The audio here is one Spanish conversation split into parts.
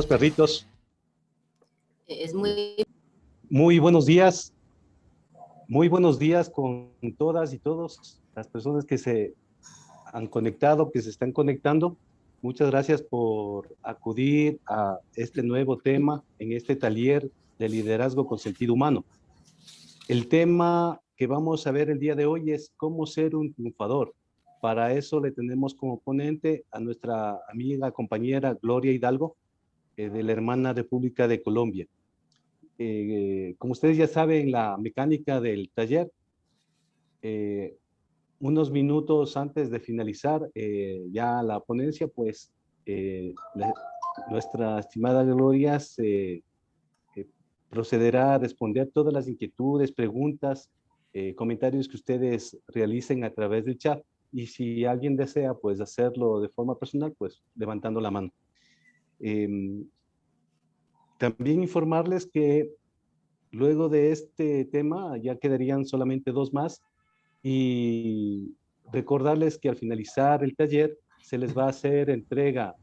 perritos. Es muy... Muy buenos días con todas y todos las personas que se han conectado, que se están conectando. Muchas gracias por acudir a este nuevo tema en este taller de liderazgo con sentido humano. El tema que vamos a ver el día de hoy es cómo ser un triunfador. Para eso le tenemos como ponente a nuestra amiga, compañera Gloria Hidalgo, de la hermana República de Colombia. Como ustedes ya saben, la mecánica del taller, eh, unos minutos antes de finalizar ya la ponencia, pues nuestra estimada Gloria eh, procederá a responder todas las inquietudes, preguntas, comentarios que ustedes realicen a través del chat. Y si alguien desea, pues hacerlo de forma personal, pues levantando la mano. También informarles que luego de este tema ya quedarían solamente dos más y recordarles que al finalizar el taller se les va a hacer entrega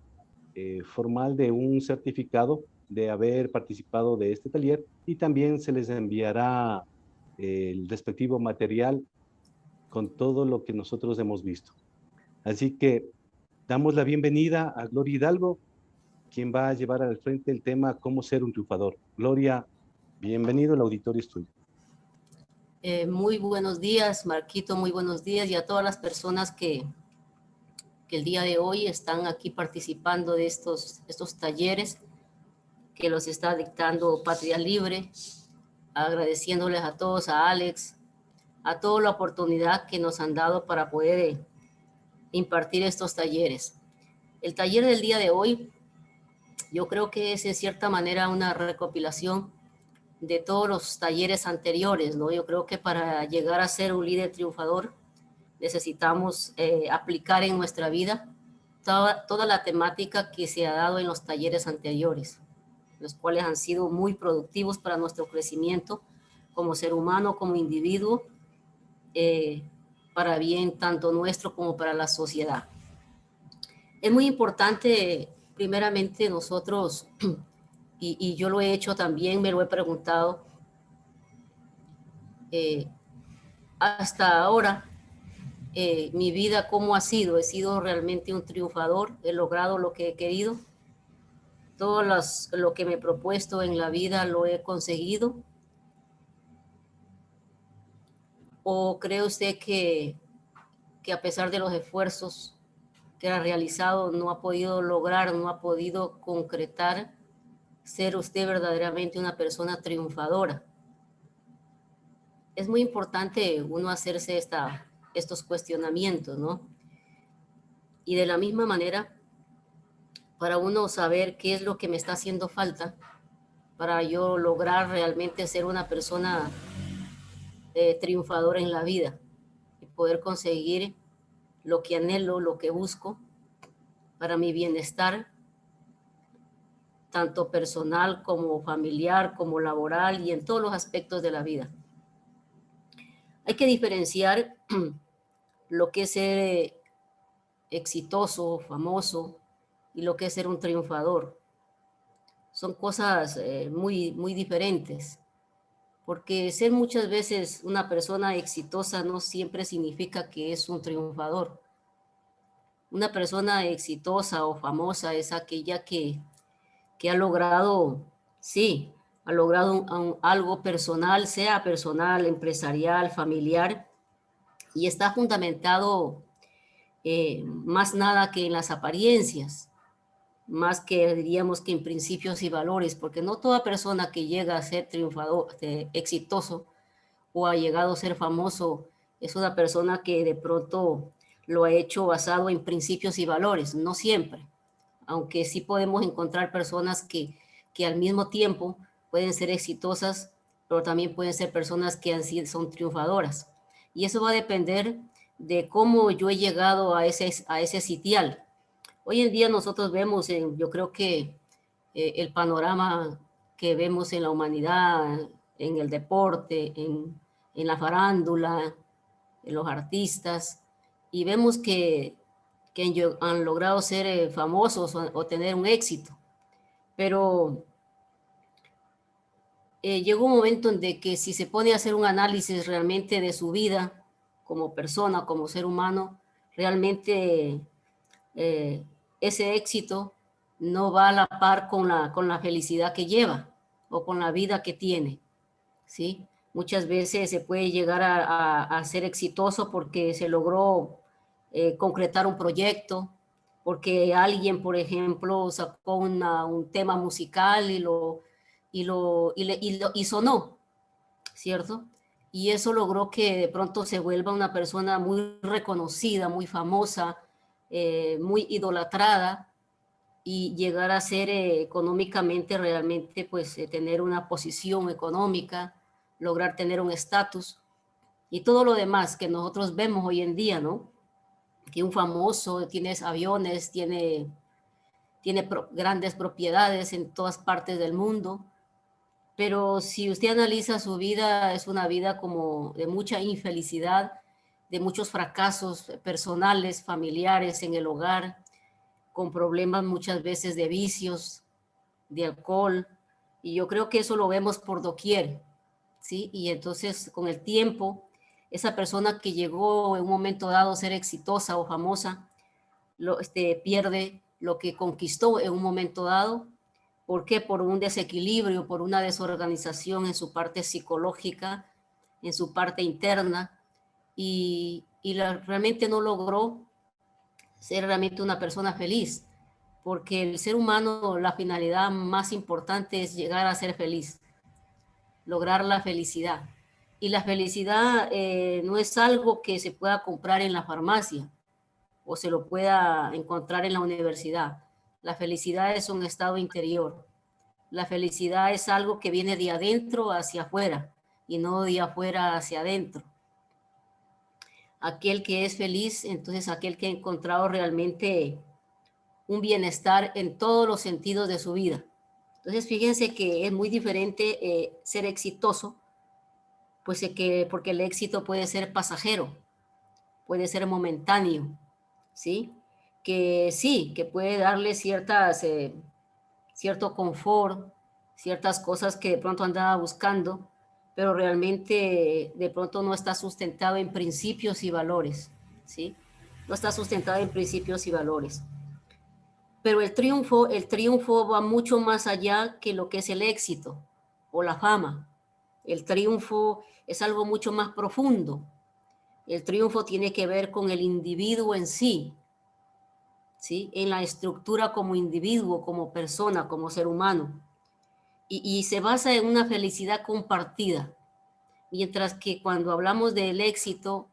formal de un certificado de haber participado de este taller y también se les enviará el respectivo material con todo lo que nosotros hemos visto. Así que damos la bienvenida a Gloria Hidalgo, quien va a llevar al frente el tema cómo ser un triunfador. Gloria, bienvenido, el auditorio es tuyo. Muy buenos días, Marquito, muy buenos días, y a todas las personas que el día de hoy están aquí participando de estos talleres que los está dictando Patria Libre, agradeciéndoles a todos, a Alex, a toda la oportunidad que nos han dado para poder impartir estos talleres. El taller del día de hoy, yo creo que es en cierta manera una recopilación de todos los talleres anteriores, ¿no? Yo creo que para llegar a ser un líder triunfador necesitamos aplicar en nuestra vida toda la temática que se ha dado en los talleres anteriores, los cuales han sido muy productivos para nuestro crecimiento como ser humano, como individuo, para bien tanto nuestro como para la sociedad. Es muy importante, primeramente, nosotros, y yo lo he hecho también, me lo he preguntado, hasta ahora, mi vida cómo ha sido. He sido realmente un triunfador, he logrado lo que he querido, todo lo que me he propuesto en la vida lo he conseguido. ¿O cree usted que a pesar de los esfuerzos que ha realizado no ha podido lograr, no ha podido concretar ser usted verdaderamente una persona triunfadora? Es muy importante uno hacerse estos cuestionamientos, ¿no? Y de la misma manera, para uno saber qué es lo que me está haciendo falta para yo lograr realmente ser una persona triunfadora en la vida y poder conseguir lo que anhelo, lo que busco para mi bienestar, tanto personal como familiar, como laboral y en todos los aspectos de la vida. Hay que diferenciar lo que es ser exitoso, famoso, y lo que es ser un triunfador. Son cosas muy diferentes, porque ser muchas veces una persona exitosa no siempre significa que es un triunfador. Una persona exitosa o famosa es aquella que ha logrado, sí, ha logrado algo personal, sea personal, empresarial, familiar, y está fundamentado más nada que en las apariencias, más que diríamos que en principios y valores, porque no toda persona que llega a ser triunfador, exitoso o ha llegado a ser famoso, es una persona que de pronto lo ha hecho basado en principios y valores, no siempre, aunque sí podemos encontrar personas que al mismo tiempo pueden ser exitosas, pero también pueden ser personas que son triunfadoras. Y eso va a depender de cómo yo he llegado a ese sitial. Hoy en día nosotros vemos, yo creo que el panorama que vemos en la humanidad, en el deporte, en la farándula, en los artistas, y vemos que han logrado ser famosos o tener un éxito. pero llegó un momento en de que si se pone a hacer un análisis realmente de su vida como persona, como ser humano, realmente ese éxito no va a la par con la felicidad que lleva o con la vida que tiene, ¿sí? Muchas veces se puede llegar a ser exitoso porque se logró concretar un proyecto, porque alguien, por ejemplo, sacó un tema musical y sonó, ¿cierto? Y eso logró que de pronto se vuelva una persona muy reconocida, muy famosa, muy idolatrada, y llegar a ser económicamente realmente, pues tener una posición económica, lograr tener un estatus y todo lo demás que nosotros vemos hoy en día, ¿no? Que un famoso tiene aviones, tiene grandes propiedades en todas partes del mundo, pero si usted analiza su vida, es una vida como de mucha infelicidad, de muchos fracasos personales, familiares, en el hogar, con problemas muchas veces de vicios, de alcohol, y yo creo que eso lo vemos por doquier, ¿sí? Y entonces con el tiempo, esa persona que llegó en un momento dado a ser exitosa o famosa, pierde lo que conquistó en un momento dado. ¿Por qué? Por un desequilibrio, por una desorganización en su parte psicológica, en su parte interna, realmente no logró ser realmente una persona feliz, porque el ser humano, la finalidad más importante es llegar a ser feliz, lograr la felicidad. Y la felicidad no es algo que se pueda comprar en la farmacia o se lo pueda encontrar en la universidad. La felicidad es un estado interior. La felicidad es algo que viene de adentro hacia afuera y no de afuera hacia adentro. Aquel que es feliz, entonces aquel que ha encontrado realmente un bienestar en todos los sentidos de su vida. Entonces, fíjense que es muy diferente ser exitoso, pues porque el éxito puede ser pasajero, puede ser momentáneo, ¿sí? Que sí, que puede darle cierto confort, ciertas cosas que de pronto andaba buscando, pero realmente de pronto no está sustentado en principios y valores, ¿sí? No está sustentado en principios y valores. Pero el triunfo va mucho más allá que lo que es el éxito o la fama. El triunfo es algo mucho más profundo. El triunfo tiene que ver con el individuo en sí, ¿sí? En la estructura como individuo, como persona, como ser humano. Y se basa en una felicidad compartida. Mientras que cuando hablamos del éxito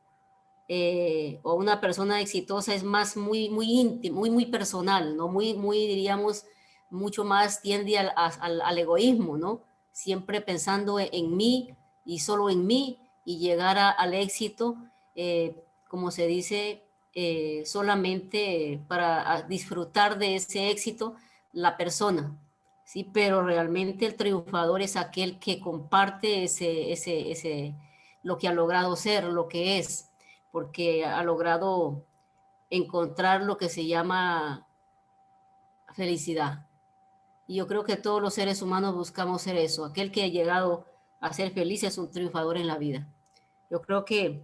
o una persona exitosa es más muy íntimo, muy personal, ¿no? Diríamos, mucho más tiende al egoísmo, ¿no? Siempre pensando en mí y solo en mí y llegar al éxito, como se dice, solamente para disfrutar de ese éxito la persona, ¿sí? Pero realmente el triunfador es aquel que comparte lo que ha logrado ser, lo que es, porque ha logrado encontrar lo que se llama felicidad. Y yo creo que todos los seres humanos buscamos ser eso. Aquel que ha llegado a ser feliz es un triunfador en la vida. Yo creo que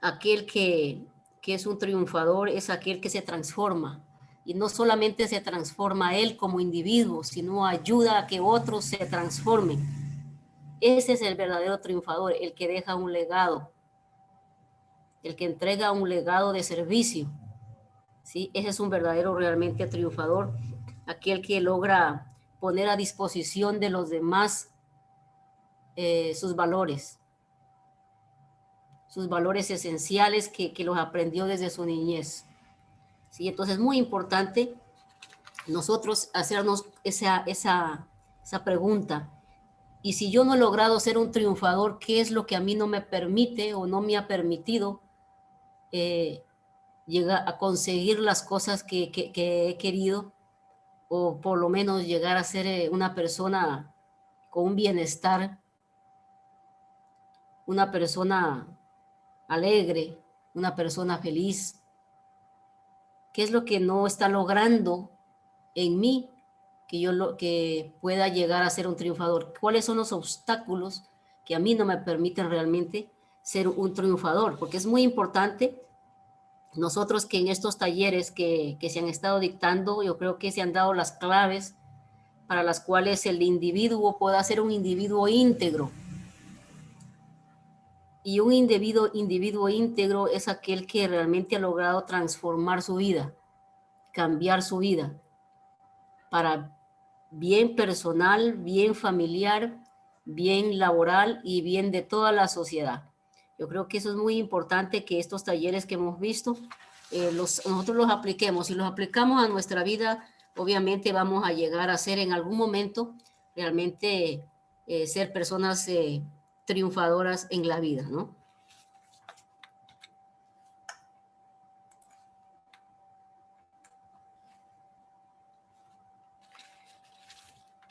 aquel que es un triunfador es aquel que se transforma. Y no solamente se transforma él como individuo, sino ayuda a que otros se transformen. Ese es el verdadero triunfador, el que deja un legado, el que entrega un legado de servicio, ¿sí? Ese es un verdadero realmente triunfador, aquel que logra poner a disposición de los demás sus valores esenciales que los aprendió desde su niñez, ¿sí? Entonces es muy importante nosotros hacernos esa pregunta. Y si yo no he logrado ser un triunfador, ¿qué es lo que a mí no me permite o no me ha permitido llegar a conseguir las cosas que he querido, o por lo menos llegar a ser una persona con un bienestar, una persona alegre, una persona feliz? ¿Qué es lo que no está logrando en mí que pueda llegar a ser un triunfador? ¿Cuáles son los obstáculos que a mí no me permiten realmente ser un triunfador? Porque es muy importante nosotros que en estos talleres que se han estado dictando, yo creo que se han dado las claves para las cuales el individuo pueda ser un individuo íntegro. Y un individuo íntegro es aquel que realmente ha logrado transformar su vida, cambiar su vida para bien personal, bien familiar, bien laboral y bien de toda la sociedad. Yo creo que eso es muy importante, que estos talleres que hemos visto, nosotros los apliquemos. Si los aplicamos a nuestra vida, obviamente vamos a llegar a ser en algún momento realmente ser personas triunfadoras en la vida, ¿no?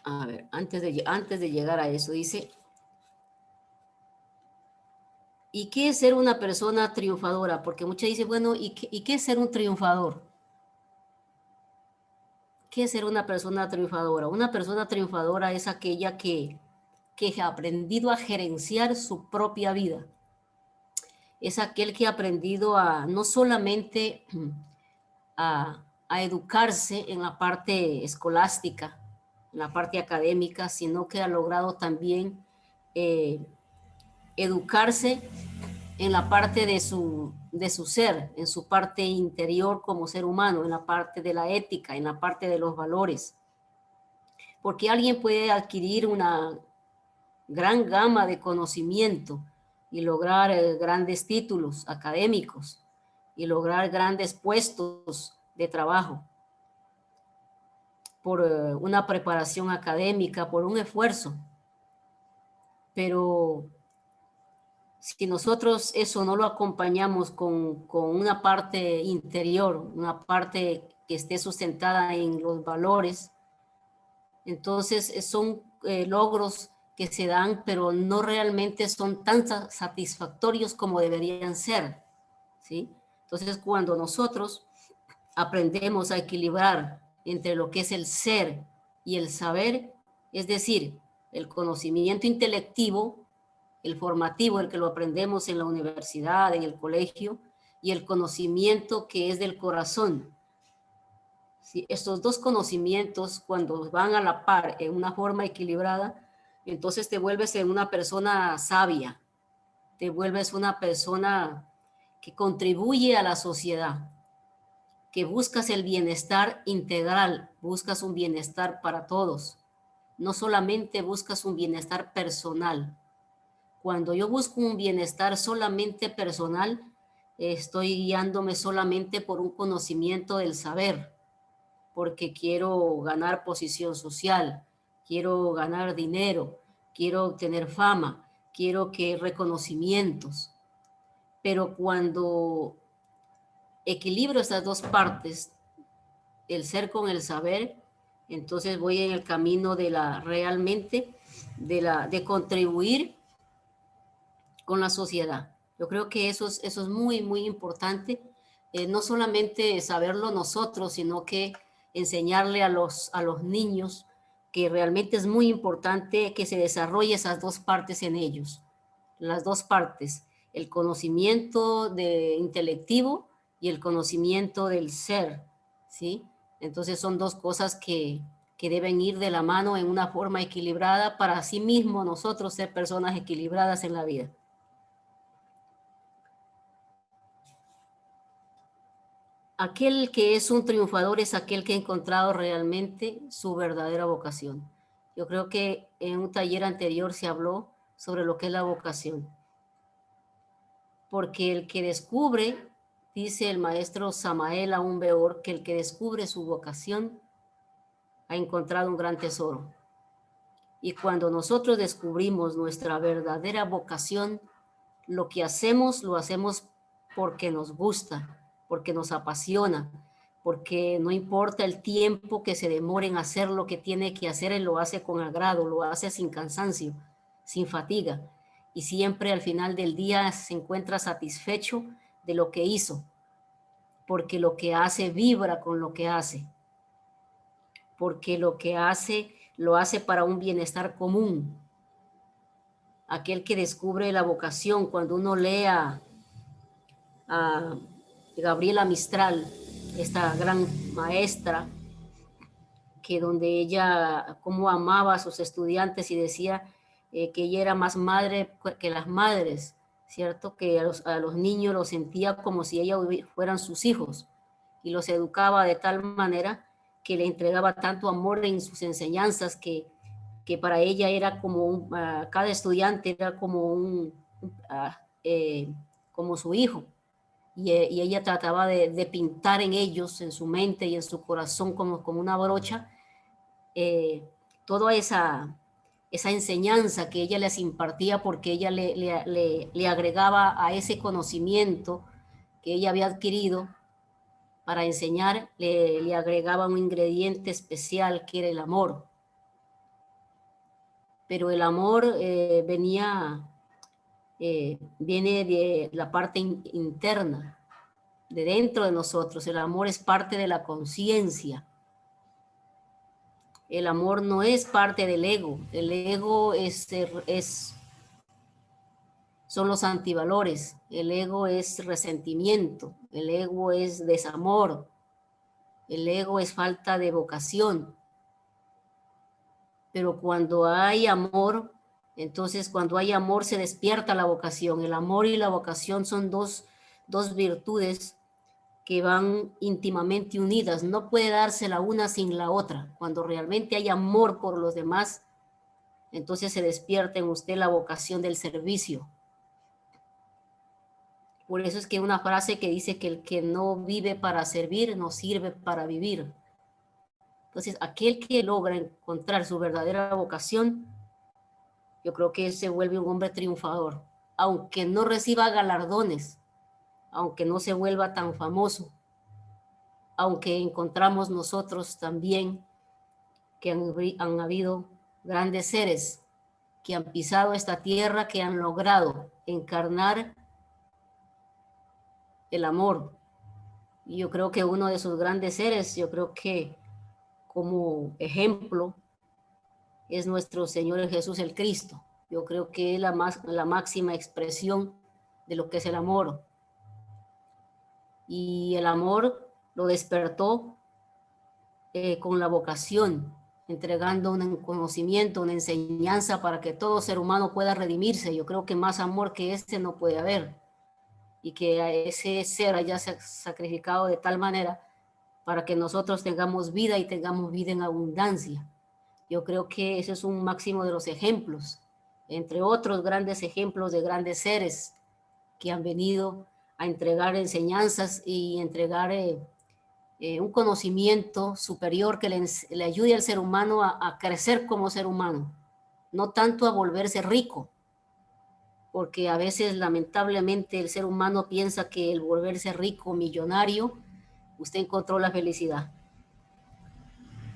A ver, antes de llegar a eso, dice, ¿y qué es ser una persona triunfadora? Porque muchos dicen, bueno, ¿y qué es ser un triunfador? ¿Qué es ser una persona triunfadora? Una persona triunfadora es aquella que ha aprendido a gerenciar su propia vida. Es aquel que ha aprendido a no solamente a educarse en la parte escolástica, en la parte académica, sino que ha logrado también educarse en la parte de su ser, en su parte interior como ser humano, en la parte de la ética, en la parte de los valores. Porque alguien puede adquirir una gran gama de conocimiento y lograr grandes títulos académicos y lograr grandes puestos de trabajo por una preparación académica, por un esfuerzo. Pero si nosotros eso no lo acompañamos con una parte interior, una parte que esté sustentada en los valores, entonces son logros que se dan, pero no realmente son tan satisfactorios como deberían ser, ¿sí? Entonces, cuando nosotros aprendemos a equilibrar entre lo que es el ser y el saber, es decir, el conocimiento intelectivo, el formativo, el que lo aprendemos en la universidad, en el colegio, y el conocimiento que es del corazón. ¿Sí? Estos dos conocimientos, cuando van a la par en una forma equilibrada, entonces te vuelves una persona sabia, te vuelves una persona que contribuye a la sociedad, que buscas el bienestar integral, buscas un bienestar para todos, no solamente buscas un bienestar personal. Cuando yo busco un bienestar solamente personal, estoy guiándome solamente por un conocimiento del saber, porque quiero ganar posición social, quiero ganar dinero, quiero obtener fama, quiero que reconocimientos. Pero cuando equilibro estas dos partes, el ser con el saber, entonces voy en el camino de de contribuir con la sociedad. Yo creo que eso es muy, muy importante, no solamente saberlo nosotros, sino que enseñarle a los niños que realmente es muy importante que se desarrolle esas dos partes en ellos, las dos partes, el conocimiento intelectivo y el conocimiento del ser, ¿sí? Entonces son dos cosas que deben ir de la mano en una forma equilibrada para sí mismo nosotros ser personas equilibradas en la vida. Aquel que es un triunfador es aquel que ha encontrado realmente su verdadera vocación. Yo creo que en un taller anterior se habló sobre lo que es la vocación. Porque el que descubre, dice el maestro Samael Aún Weor, que el que descubre su vocación ha encontrado un gran tesoro. Y cuando nosotros descubrimos nuestra verdadera vocación, lo que hacemos, lo hacemos porque nos gusta, porque nos apasiona, porque no importa el tiempo que se demore en hacer lo que tiene que hacer, él lo hace con agrado, lo hace sin cansancio, sin fatiga. Y siempre al final del día se encuentra satisfecho de lo que hizo, porque lo que hace vibra con lo que hace. porque lo que hace, lo hace para un bienestar común. Aquel que descubre la vocación, cuando uno lea a Gabriela Mistral, esta gran maestra, que donde ella cómo amaba a sus estudiantes y decía que ella era más madre que las madres, ¿cierto? Que a los niños los sentía como si ellas fueran sus hijos y los educaba de tal manera que le entregaba tanto amor en sus enseñanzas que para ella era como cada estudiante era como como su hijo. Y ella trataba de pintar en ellos, en su mente y en su corazón como una brocha, toda esa enseñanza que ella les impartía, porque ella le agregaba a ese conocimiento que ella había adquirido para enseñar, le agregaba un ingrediente especial que era el amor. Pero el amor viene de la parte interna, de dentro de nosotros. El amor es parte de la conciencia. El amor no es parte del ego. El ego son los antivalores. El ego es resentimiento. El ego es desamor. El ego es falta de vocación. Pero cuando hay amor, entonces cuando hay amor se despierta la vocación. El amor y la vocación son dos virtudes que van íntimamente unidas. No puede darse la una sin la otra. Cuando realmente hay amor por los demás, entonces se despierta en usted la vocación del servicio. Por eso es que una frase que dice que el que no vive para servir, no sirve para vivir. Entonces, aquel que logra encontrar su verdadera vocación, yo creo que se vuelve un hombre triunfador, aunque no reciba galardones, aunque no se vuelva tan famoso, aunque encontramos nosotros también que han habido grandes seres que han pisado esta tierra, que han logrado encarnar el amor. Y yo creo que uno de sus grandes seres, yo creo que como ejemplo, es nuestro Señor Jesús el Cristo. Yo creo que es la máxima expresión de lo que es el amor. Y el amor lo despertó con la vocación, entregando un conocimiento, una enseñanza para que todo ser humano pueda redimirse. Yo creo que más amor que este no puede haber. Y que a ese ser haya sacrificado de tal manera para que nosotros tengamos vida y tengamos vida en abundancia. Yo creo que ese es un máximo de los ejemplos, entre otros grandes ejemplos de grandes seres que han venido a entregar enseñanzas y entregar un conocimiento superior que le ayude al ser humano a crecer como ser humano, no tanto a volverse rico, porque a veces lamentablemente el ser humano piensa que el volverse rico, millonario, usted encontró la felicidad.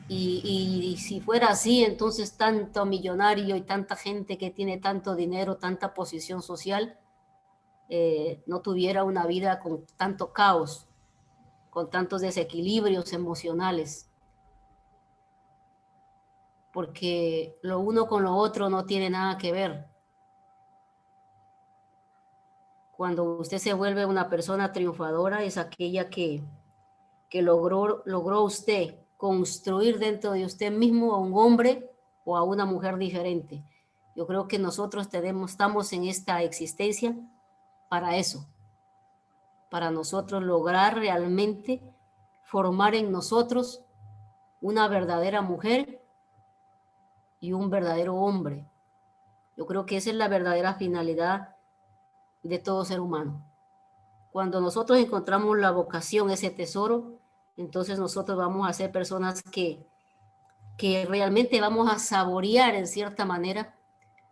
Y si fuera así, entonces tanto millonario y tanta gente que tiene tanto dinero, tanta posición social, no tuviera una vida con tanto caos, con tantos desequilibrios emocionales, porque lo uno con lo otro no tiene nada que ver. Cuando usted se vuelve una persona triunfadora, es aquella que logró usted construir dentro de usted mismo a un hombre o a una mujer diferente. Yo creo que nosotros estamos en esta existencia para eso, para nosotros lograr realmente formar en nosotros una verdadera mujer y un verdadero hombre. Yo creo que esa es la verdadera finalidad de todo ser humano. Cuando nosotros encontramos la vocación, ese tesoro, entonces nosotros vamos a ser personas que realmente vamos a saborear en cierta manera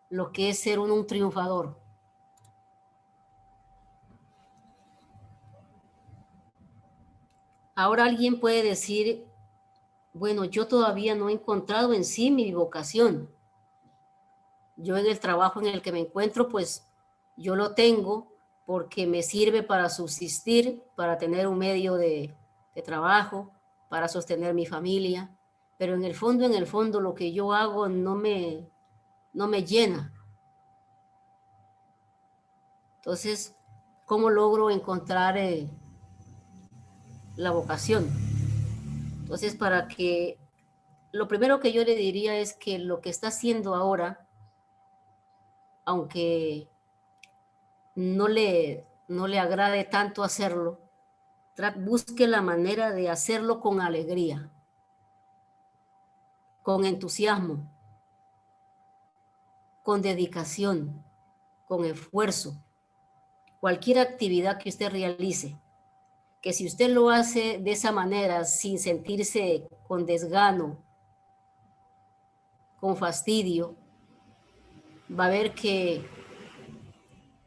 lo que es ser un triunfador. Ahora alguien puede decir, bueno, yo todavía no he encontrado en sí mi vocación. Yo en el trabajo en el que me encuentro, pues yo lo tengo porque me sirve para subsistir, para tener un medio de trabajo, para sostener mi familia. pero en el fondo, lo que yo hago no me llena. Entonces, ¿cómo logro encontrar la vocación? Entonces, lo primero que yo le diría es que lo que está haciendo ahora, aunque no le agrade tanto hacerlo, busque la manera de hacerlo con alegría, con entusiasmo, con dedicación, con esfuerzo. Cualquier actividad que usted realice, que si usted lo hace de esa manera, sin sentirse con desgano, con fastidio, va a ver que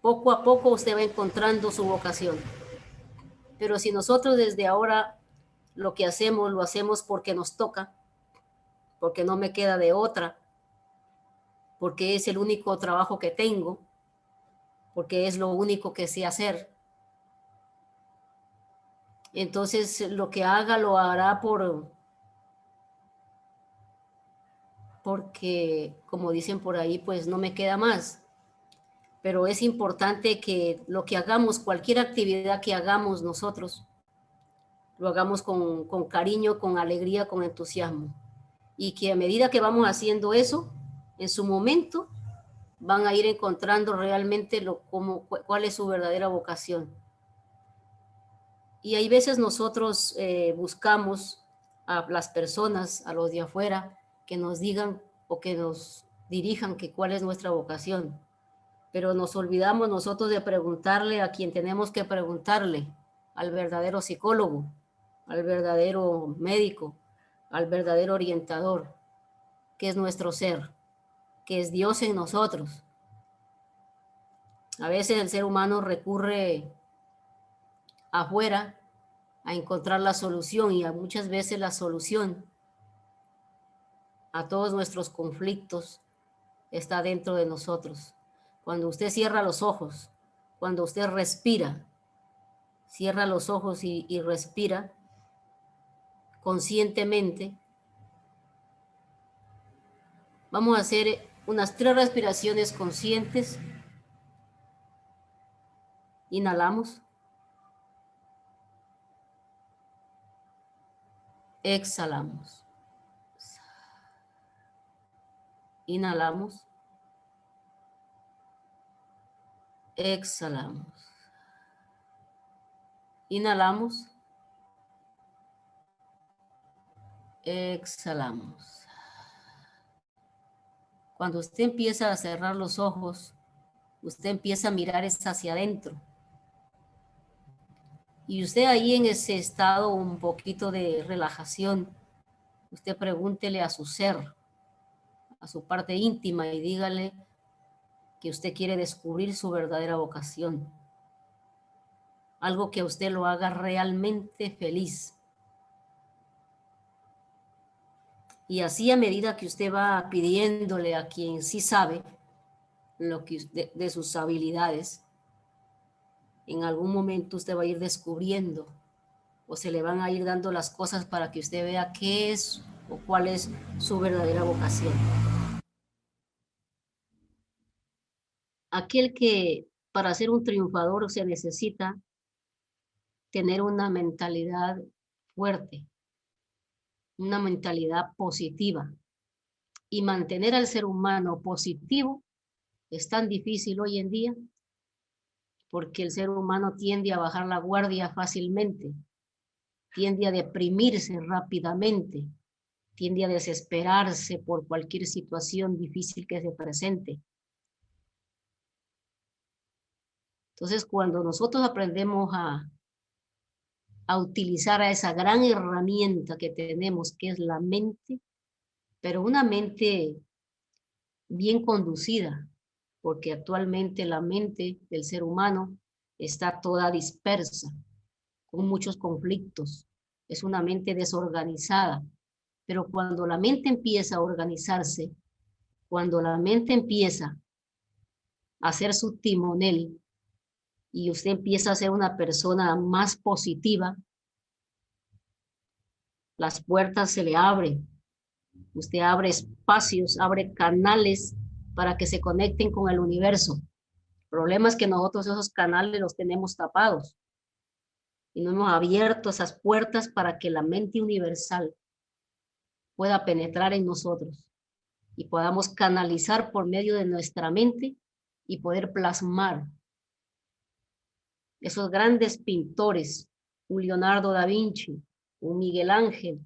poco a poco usted va encontrando su vocación. Pero si nosotros desde ahora lo que hacemos, lo hacemos porque nos toca, porque no me queda de otra, porque es el único trabajo que tengo, porque es lo único que sé hacer, entonces lo que haga lo hará porque, como dicen por ahí, pues no me queda más. Pero es importante que lo que hagamos, cualquier actividad que hagamos nosotros, lo hagamos con cariño, con alegría, con entusiasmo. Y que a medida que vamos haciendo eso, en su momento van a ir encontrando realmente cuál es su verdadera vocación. Y hay veces nosotros buscamos a las personas, a los de afuera, que nos digan o que nos dirijan que cuál es nuestra vocación. Pero nos olvidamos nosotros de preguntarle a quien tenemos que preguntarle, al verdadero psicólogo, al verdadero médico, al verdadero orientador, que es nuestro ser, que es Dios en nosotros. A veces el ser humano recurre afuera a encontrar la solución y muchas veces la solución a todos nuestros conflictos está dentro de nosotros. Cuando usted cierra los ojos, cuando usted respira, cierra los ojos y respira conscientemente, vamos a hacer unas 3 respiraciones conscientes. Inhalamos. Exhalamos. Inhalamos. Exhalamos. Inhalamos. Exhalamos. Cuando usted empieza a cerrar los ojos, usted empieza a mirar hacia adentro. Y usted ahí en ese estado un poquito de relajación, usted pregúntele a su ser, a su parte íntima y dígale que usted quiere descubrir su verdadera vocación. Algo que a usted lo haga realmente feliz. Y así a medida que usted va pidiéndole a quien sí sabe lo que de sus habilidades, en algún momento usted va a ir descubriendo o se le van a ir dando las cosas para que usted vea qué es o cuál es su verdadera vocación. Aquel que para ser un triunfador se necesita tener una mentalidad fuerte, una mentalidad positiva. Y mantener al ser humano positivo es tan difícil hoy en día porque el ser humano tiende a bajar la guardia fácilmente, tiende a deprimirse rápidamente, tiende a desesperarse por cualquier situación difícil que se presente. Entonces, cuando nosotros aprendemos a utilizar a esa gran herramienta que tenemos, que es la mente, pero una mente bien conducida, porque actualmente la mente del ser humano está toda dispersa, con muchos conflictos. Es una mente desorganizada, pero cuando la mente empieza a organizarse, cuando la mente empieza a hacer su timonel y usted empieza a ser una persona más positiva, las puertas se le abren, Usted abre espacios, abre canales para que se conecten con el universo. El problema es que nosotros esos canales los tenemos tapados y no hemos abierto esas puertas para que la mente universal pueda penetrar en nosotros y podamos canalizar por medio de nuestra mente y poder plasmar esos grandes pintores, un Leonardo da Vinci, un Miguel Ángel,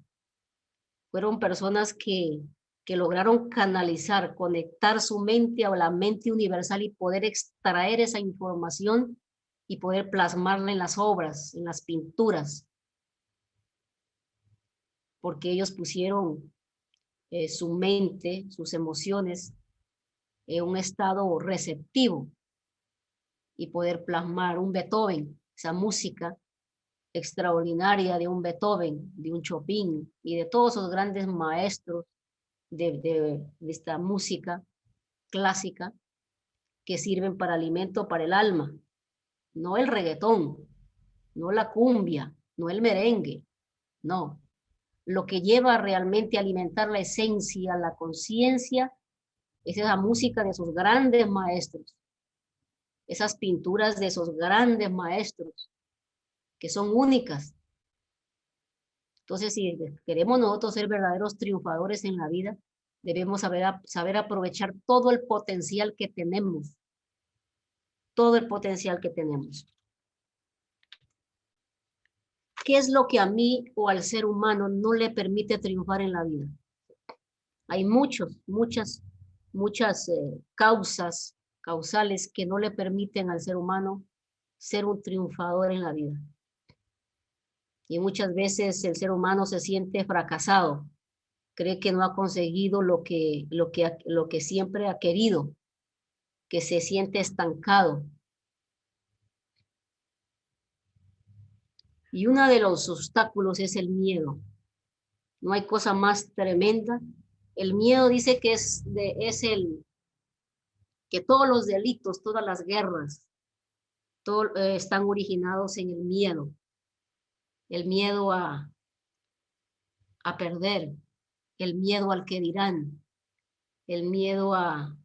fueron personas que lograron canalizar, conectar su mente a la mente universal y poder extraer esa información y poder plasmarla en las obras, en las pinturas, porque ellos pusieron su mente, sus emociones en un estado receptivo y poder plasmar un Beethoven, esa música extraordinaria de un Beethoven, de un Chopin y de todos esos grandes maestros de esta música clásica que sirven para alimento para el alma, no el reggaetón, no la cumbia, no el merengue, no. Lo que lleva realmente a alimentar la esencia, la conciencia, es esa música de esos grandes maestros, esas pinturas de esos grandes maestros que son únicas. Entonces, si queremos nosotros ser verdaderos triunfadores en la vida, debemos saber aprovechar todo el potencial que tenemos, todo el potencial que tenemos. ¿Qué es lo que a mí o al ser humano no le permite triunfar en la vida? Hay muchas causales que no le permiten al ser humano ser un triunfador en la vida. Y muchas veces el ser humano se siente fracasado, cree que no ha conseguido lo que siempre ha querido, que se siente estancado. Y uno de los obstáculos es el miedo. No hay cosa más tremenda. El miedo dice que que todos los delitos, todas las guerras, están originados en el miedo. El miedo a perder, el miedo al que dirán, el miedo a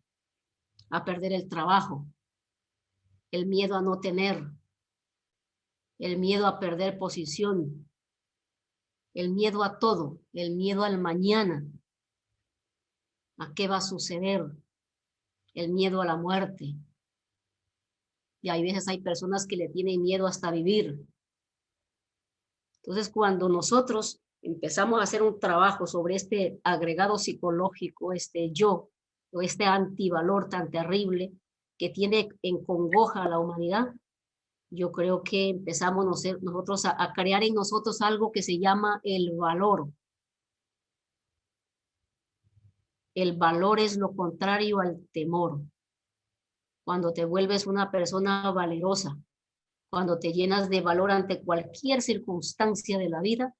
perder el trabajo, el miedo a no tener, el miedo a perder posición, el miedo a todo, el miedo al mañana, a qué va a suceder, el miedo a la muerte. Y hay veces hay personas que le tienen miedo hasta vivir. Entonces, cuando nosotros empezamos a hacer un trabajo sobre este agregado psicológico, este yo, o este antivalor tan terrible que tiene en congoja a la humanidad, yo creo que empezamos nosotros a crear en nosotros algo que se llama el valor. El valor es lo contrario al temor. Cuando te vuelves una persona valerosa, cuando te llenas de valor ante cualquier circunstancia de la vida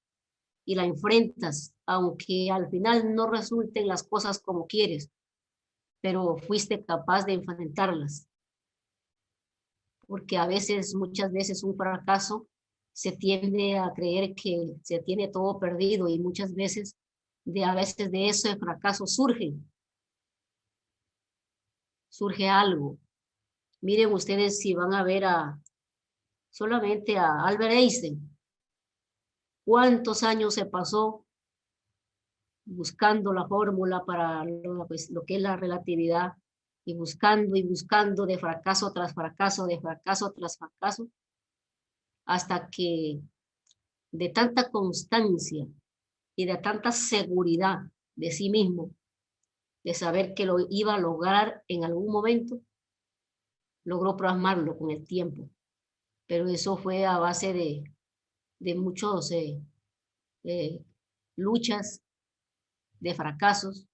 y la enfrentas, aunque al final no resulten las cosas como quieres, pero fuiste capaz de enfrentarlas. Porque muchas veces un fracaso se tiende a creer que se tiene todo perdido y muchas veces a veces de ese fracaso surge algo. Miren ustedes si van a ver solamente a Albert Einstein. ¿Cuántos años se pasó buscando la fórmula para lo que es la relatividad y buscando de fracaso tras fracaso, de fracaso tras fracaso, hasta que de tanta constancia y de tanta seguridad de sí mismo, de saber que lo iba a lograr en algún momento, logró plasmarlo con el tiempo. Pero eso fue a base de muchos luchas, de fracasos,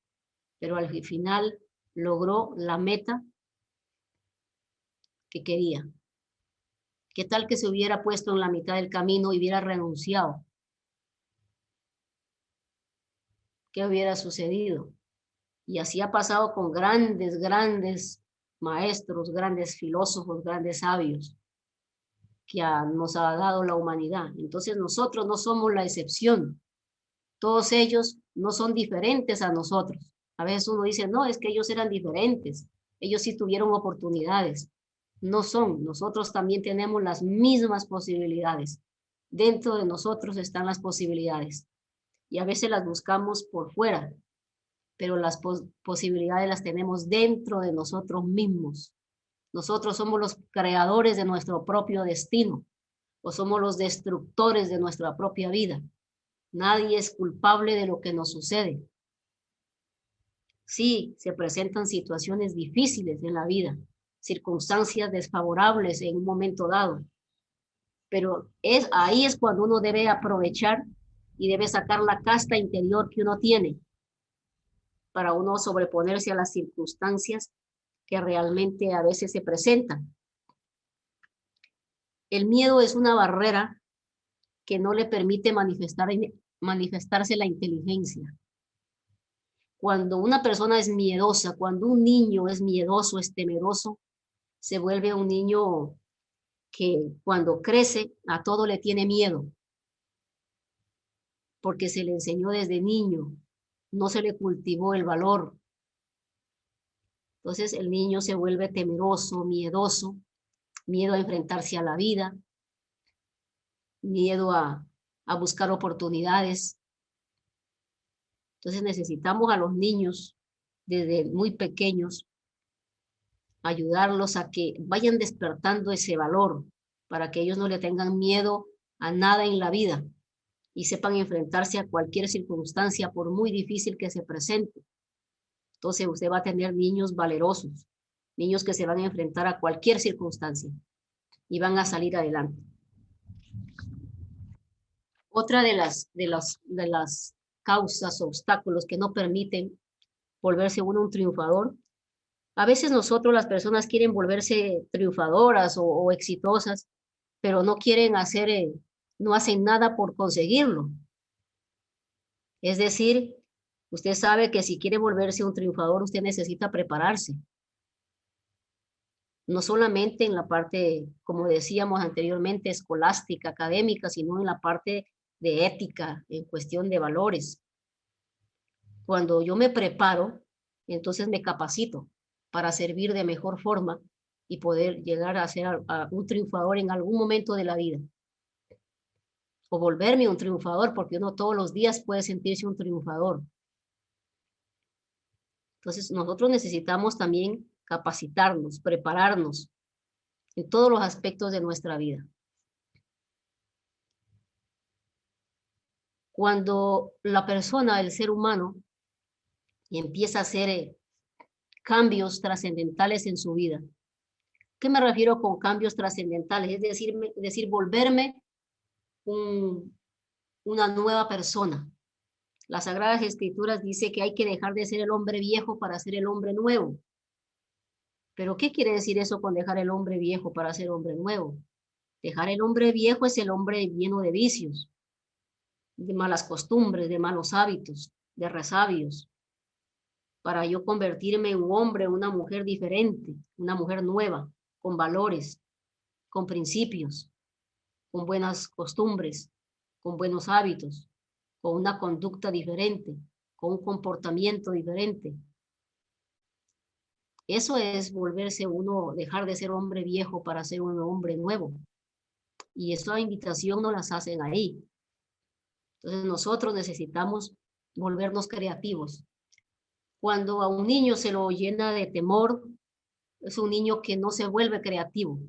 pero al final logró la meta que quería. ¿Qué tal que se hubiera puesto en la mitad del camino y hubiera renunciado? ¿Qué hubiera sucedido? Y así ha pasado con grandes maestros, grandes filósofos, grandes sabios que nos ha dado la humanidad. Entonces nosotros no somos la excepción. Todos ellos no son diferentes a nosotros. A veces uno dice, no, es que ellos eran diferentes. Ellos sí tuvieron oportunidades. No son. Nosotros también tenemos las mismas posibilidades. Dentro de nosotros están las posibilidades. Y a veces las buscamos por fuera, pero las posibilidades las tenemos dentro de nosotros mismos. Nosotros somos los creadores de nuestro propio destino, o somos los destructores de nuestra propia vida. Nadie es culpable de lo que nos sucede. Sí, se presentan situaciones difíciles en la vida, circunstancias desfavorables en un momento dado, pero ahí es cuando uno debe aprovechar y debe sacar la casta interior que uno tiene para uno sobreponerse a las circunstancias que realmente a veces se presentan. El miedo es una barrera que no le permite manifestarse la inteligencia. Cuando una persona es miedosa, cuando un niño es miedoso, es temeroso, se vuelve un niño que cuando crece a todo le tiene miedo, porque se le enseñó desde niño, no se le cultivó el valor. Entonces el niño se vuelve temeroso, miedoso, miedo a enfrentarse a la vida, miedo a buscar oportunidades. Entonces necesitamos a los niños desde muy pequeños, ayudarlos a que vayan despertando ese valor para que ellos no le tengan miedo a nada en la vida y sepan enfrentarse a cualquier circunstancia por muy difícil que se presente. Entonces usted va a tener niños valerosos, niños que se van a enfrentar a cualquier circunstancia y van a salir adelante. Otra de las causas, obstáculos que no permiten volverse uno un triunfador. A veces nosotros, las personas, quieren volverse triunfadoras o exitosas, pero no quieren no hacen nada por conseguirlo. Es decir, usted sabe que si quiere volverse un triunfador, usted necesita prepararse. No solamente en la parte, como decíamos anteriormente, escolástica, académica, sino en la parte de ética, en cuestión de valores. Cuando yo me preparo, entonces me capacito para servir de mejor forma y poder llegar a ser un triunfador en algún momento de la vida. O volverme un triunfador, porque uno todos los días puede sentirse un triunfador. Entonces nosotros necesitamos también capacitarnos, prepararnos en todos los aspectos de nuestra vida. Cuando la persona, el ser humano, empieza a hacer cambios trascendentales en su vida. ¿Qué me refiero con cambios trascendentales? Es decir, volverme una nueva persona. Las Sagradas Escrituras dice que hay que dejar de ser el hombre viejo para ser el hombre nuevo. ¿Pero qué quiere decir eso con dejar el hombre viejo para ser hombre nuevo? Dejar el hombre viejo es el hombre lleno de vicios, de malas costumbres, de malos hábitos, de resabios, para yo convertirme en un hombre, una mujer diferente, una mujer nueva, con valores, con principios, con buenas costumbres, con buenos hábitos, con una conducta diferente, con un comportamiento diferente. Eso es volverse uno, dejar de ser hombre viejo para ser un hombre nuevo. Y esa invitación nos las hacen ahí. Entonces nosotros necesitamos volvernos creativos. Cuando a un niño se lo llena de temor, es un niño que no se vuelve creativo.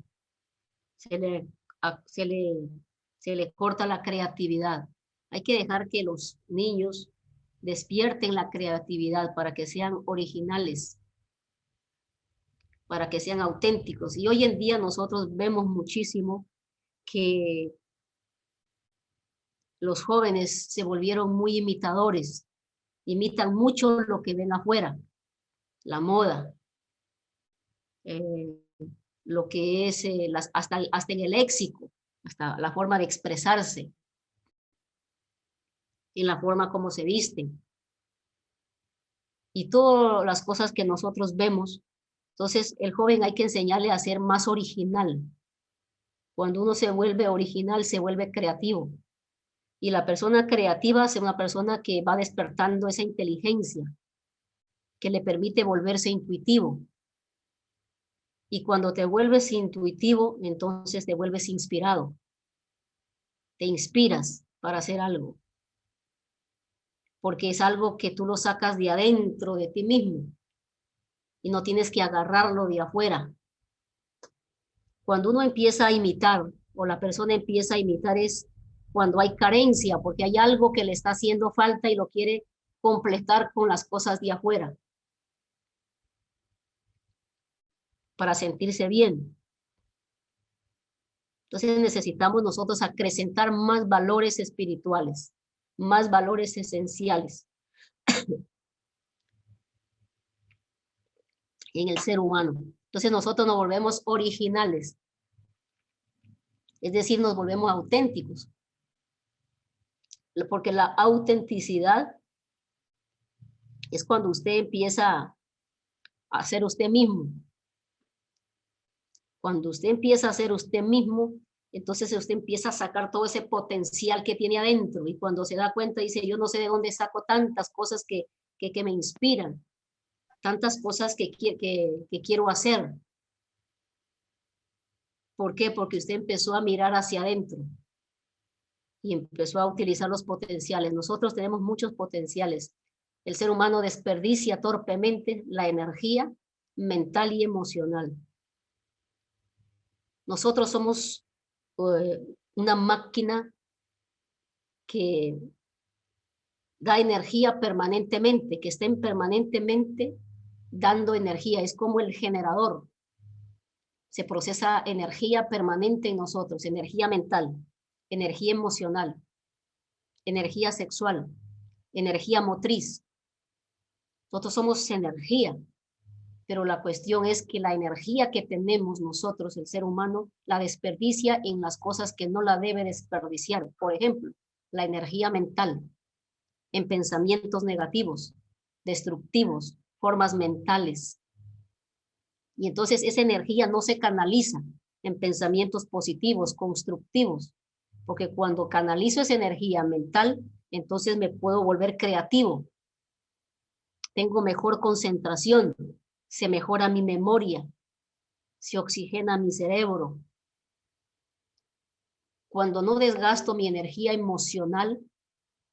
Se le corta la creatividad. Hay que dejar que los niños despierten la creatividad para que sean originales, para que sean auténticos. Y hoy en día nosotros vemos muchísimo que los jóvenes se volvieron muy imitadores, imitan mucho lo que ven afuera, la moda, lo que es hasta en el léxico, hasta la forma de expresarse, en la forma como se visten, y todas las cosas que nosotros vemos. Entonces, el joven hay que enseñarle a ser más original. Cuando uno se vuelve original, se vuelve creativo. Y la persona creativa es una persona que va despertando esa inteligencia que le permite volverse intuitivo. Y cuando te vuelves intuitivo, entonces te vuelves inspirado. Te inspiras para hacer algo. Porque es algo que tú lo sacas de adentro de ti mismo. Y no tienes que agarrarlo de afuera. Cuando uno empieza a imitar, o la persona empieza a imitar, es cuando hay carencia, porque hay algo que le está haciendo falta y lo quiere completar con las cosas de afuera para sentirse bien. Entonces necesitamos nosotros acrecentar más valores espirituales, más valores esenciales en el ser humano. Entonces nosotros nos volvemos originales, es decir, nos volvemos auténticos, porque la autenticidad es cuando usted empieza a ser usted mismo. Cuando usted empieza a ser usted mismo, entonces usted empieza a sacar todo ese potencial que tiene adentro, y cuando se da cuenta dice, yo no sé de dónde saco tantas cosas que me inspiran, tantas cosas que quiero hacer. ¿Por qué? Porque usted empezó a mirar hacia adentro y empezó a utilizar los potenciales. Nosotros tenemos muchos potenciales. El ser humano desperdicia torpemente la energía mental y emocional. Nosotros somos una máquina que da energía permanentemente, que estén permanentemente dando energía. Es como el generador. Se procesa energía permanente en nosotros, energía mental, energía emocional, energía sexual, energía motriz. Nosotros somos energía, pero la cuestión es que la energía que tenemos nosotros, el ser humano, la desperdicia en las cosas que no la debe desperdiciar. Por ejemplo, la energía mental, en pensamientos negativos, destructivos, formas mentales. Y entonces esa energía no se canaliza en pensamientos positivos, constructivos, porque cuando canalizo esa energía mental, entonces me puedo volver creativo, tengo mejor concentración, se mejora mi memoria, se oxigena mi cerebro. Cuando no desgasto mi energía emocional,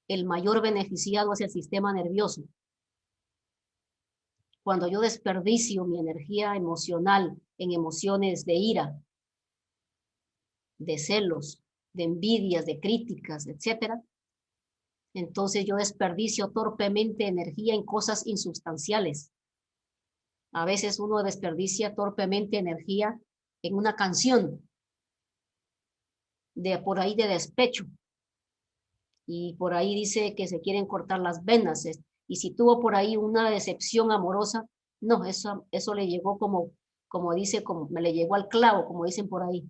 el mayor beneficiado es el sistema nervioso. Cuando yo desperdicio mi energía emocional en emociones de ira, de celos, de envidias, de críticas, etcétera, entonces yo desperdicio torpemente energía en cosas insustanciales. A veces uno desperdicia torpemente energía en una canción de por ahí de despecho, y por ahí dice que se quieren cortar las venas, y si tuvo por ahí una decepción amorosa, no, eso le llegó como dice, como me le llegó al clavo, como dicen por ahí.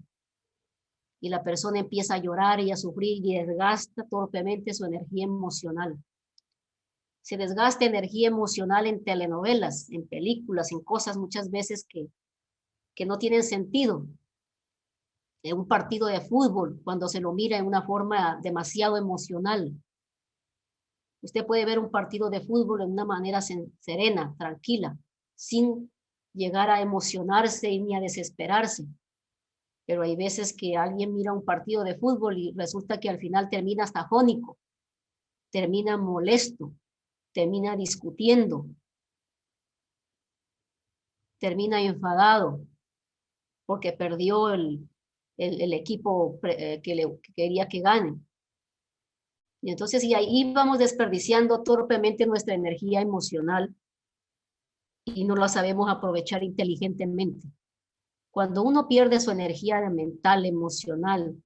Y la persona empieza a llorar y a sufrir y desgasta torpemente su energía emocional. Se desgasta energía emocional en telenovelas, en películas, en cosas muchas veces que no tienen sentido. En un partido de fútbol, cuando se lo mira en una forma demasiado emocional. Usted puede ver un partido de fútbol en una manera serena, tranquila, sin llegar a emocionarse ni a desesperarse. Pero hay veces que alguien mira un partido de fútbol y resulta que al final termina hasta afónico, termina molesto, termina discutiendo, termina enfadado porque perdió el equipo que quería que gane. Y entonces, y ahí vamos desperdiciando torpemente nuestra energía emocional y no la sabemos aprovechar inteligentemente. Cuando uno pierde su energía mental, emocional,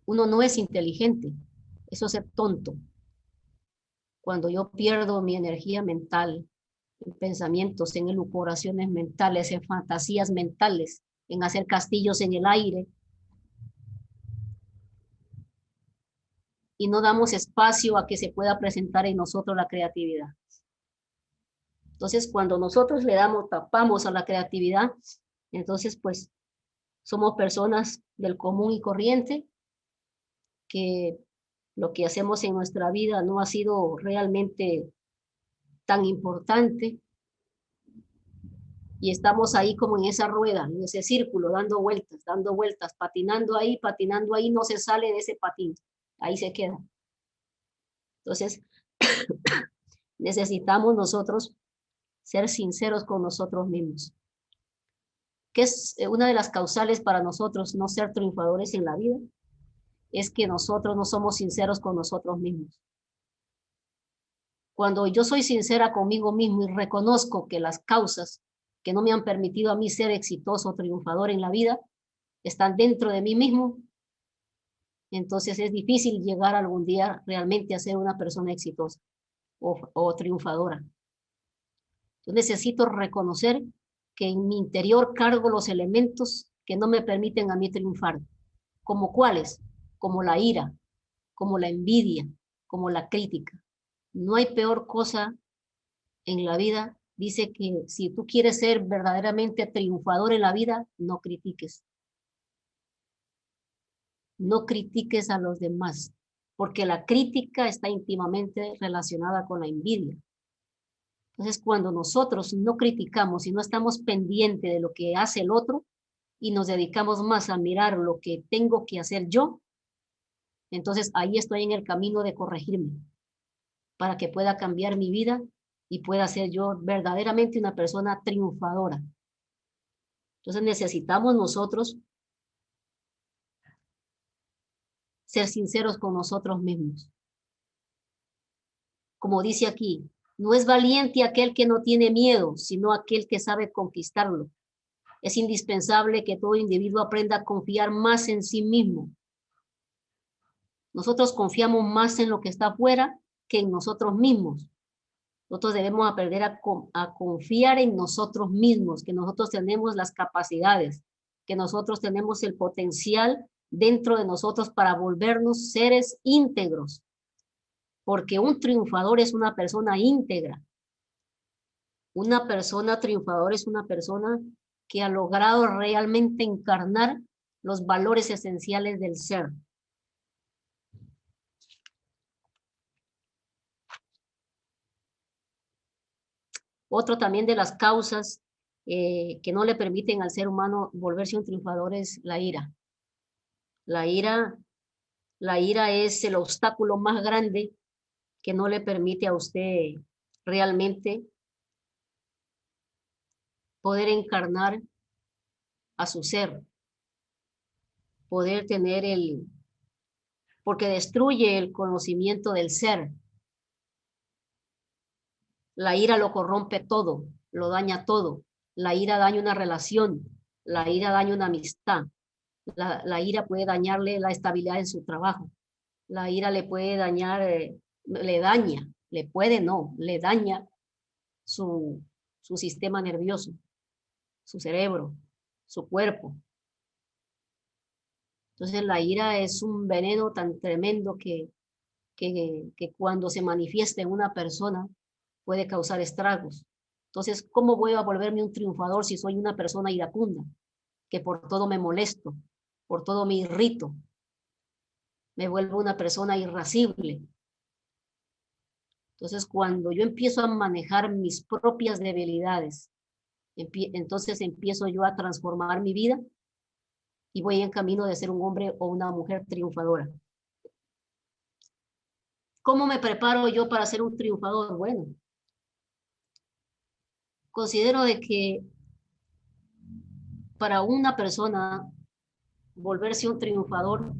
uno no es inteligente, eso es ser tonto. Cuando yo pierdo mi energía mental, en pensamientos, en elucubraciones mentales, en fantasías mentales, en hacer castillos en el aire, y no damos espacio a que se pueda presentar en nosotros la creatividad. Entonces, cuando nosotros tapamos a la creatividad, entonces pues Somos personas del común y corriente que lo que hacemos en nuestra vida no ha sido realmente tan importante y estamos ahí como en esa rueda, en ese círculo, dando vueltas, patinando ahí, no se sale de ese patín, ahí se queda. Entonces, necesitamos nosotros ser sinceros con nosotros mismos. ¿Qué es una de las causales para nosotros no ser triunfadores en la vida? Es que nosotros no somos sinceros con nosotros mismos. Cuando yo soy sincera conmigo mismo y reconozco que las causas que no me han permitido a mí ser exitoso o triunfador en la vida están dentro de mí mismo, entonces es difícil llegar algún día realmente a ser una persona exitosa o triunfadora. Yo necesito reconocer que en mi interior cargo los elementos que no me permiten a mí triunfar. ¿Como cuáles? Como la ira, como la envidia, como la crítica. No hay peor cosa en la vida. Dice que si tú quieres ser verdaderamente triunfador en la vida, no critiques. No critiques a los demás, porque la crítica está íntimamente relacionada con la envidia. Entonces, cuando nosotros no criticamos y no estamos pendientes de lo que hace el otro y nos dedicamos más a mirar lo que tengo que hacer yo, entonces ahí estoy en el camino de corregirme para que pueda cambiar mi vida y pueda ser yo verdaderamente una persona triunfadora. Entonces necesitamos nosotros ser sinceros con nosotros mismos. Como dice aquí, no es valiente aquel que no tiene miedo, sino aquel que sabe conquistarlo. Es indispensable que todo individuo aprenda a confiar más en sí mismo. Nosotros confiamos más en lo que está afuera que en nosotros mismos. Nosotros debemos aprender a confiar en nosotros mismos, que nosotros tenemos las capacidades, que nosotros tenemos el potencial dentro de nosotros para volvernos seres íntegros. Porque un triunfador es una persona íntegra. Una persona triunfadora es una persona que ha logrado realmente encarnar los valores esenciales del ser. Otro también de las causas que no le permiten al ser humano volverse un triunfador es la ira. La ira es el obstáculo más grande que no le permite a usted realmente poder encarnar a su ser, poder tener porque destruye el conocimiento del ser. La ira lo corrompe todo, lo daña todo. La ira daña una relación, la ira daña una amistad. La ira puede dañarle la estabilidad en su trabajo. La ira le puede dañar, le daña su sistema nervioso, su cerebro, su cuerpo. Entonces la ira es un veneno tan tremendo que cuando se manifiesta en una persona puede causar estragos. Entonces, ¿cómo voy a volverme un triunfador si soy una persona iracunda? Que por todo me molesto, por todo me irrito, me vuelvo una persona irascible. Entonces, cuando yo empiezo a manejar mis propias debilidades, entonces empiezo yo a transformar mi vida y voy en camino de ser un hombre o una mujer triunfadora. ¿Cómo me preparo yo para ser un triunfador? Bueno, considero de que para una persona volverse un triunfador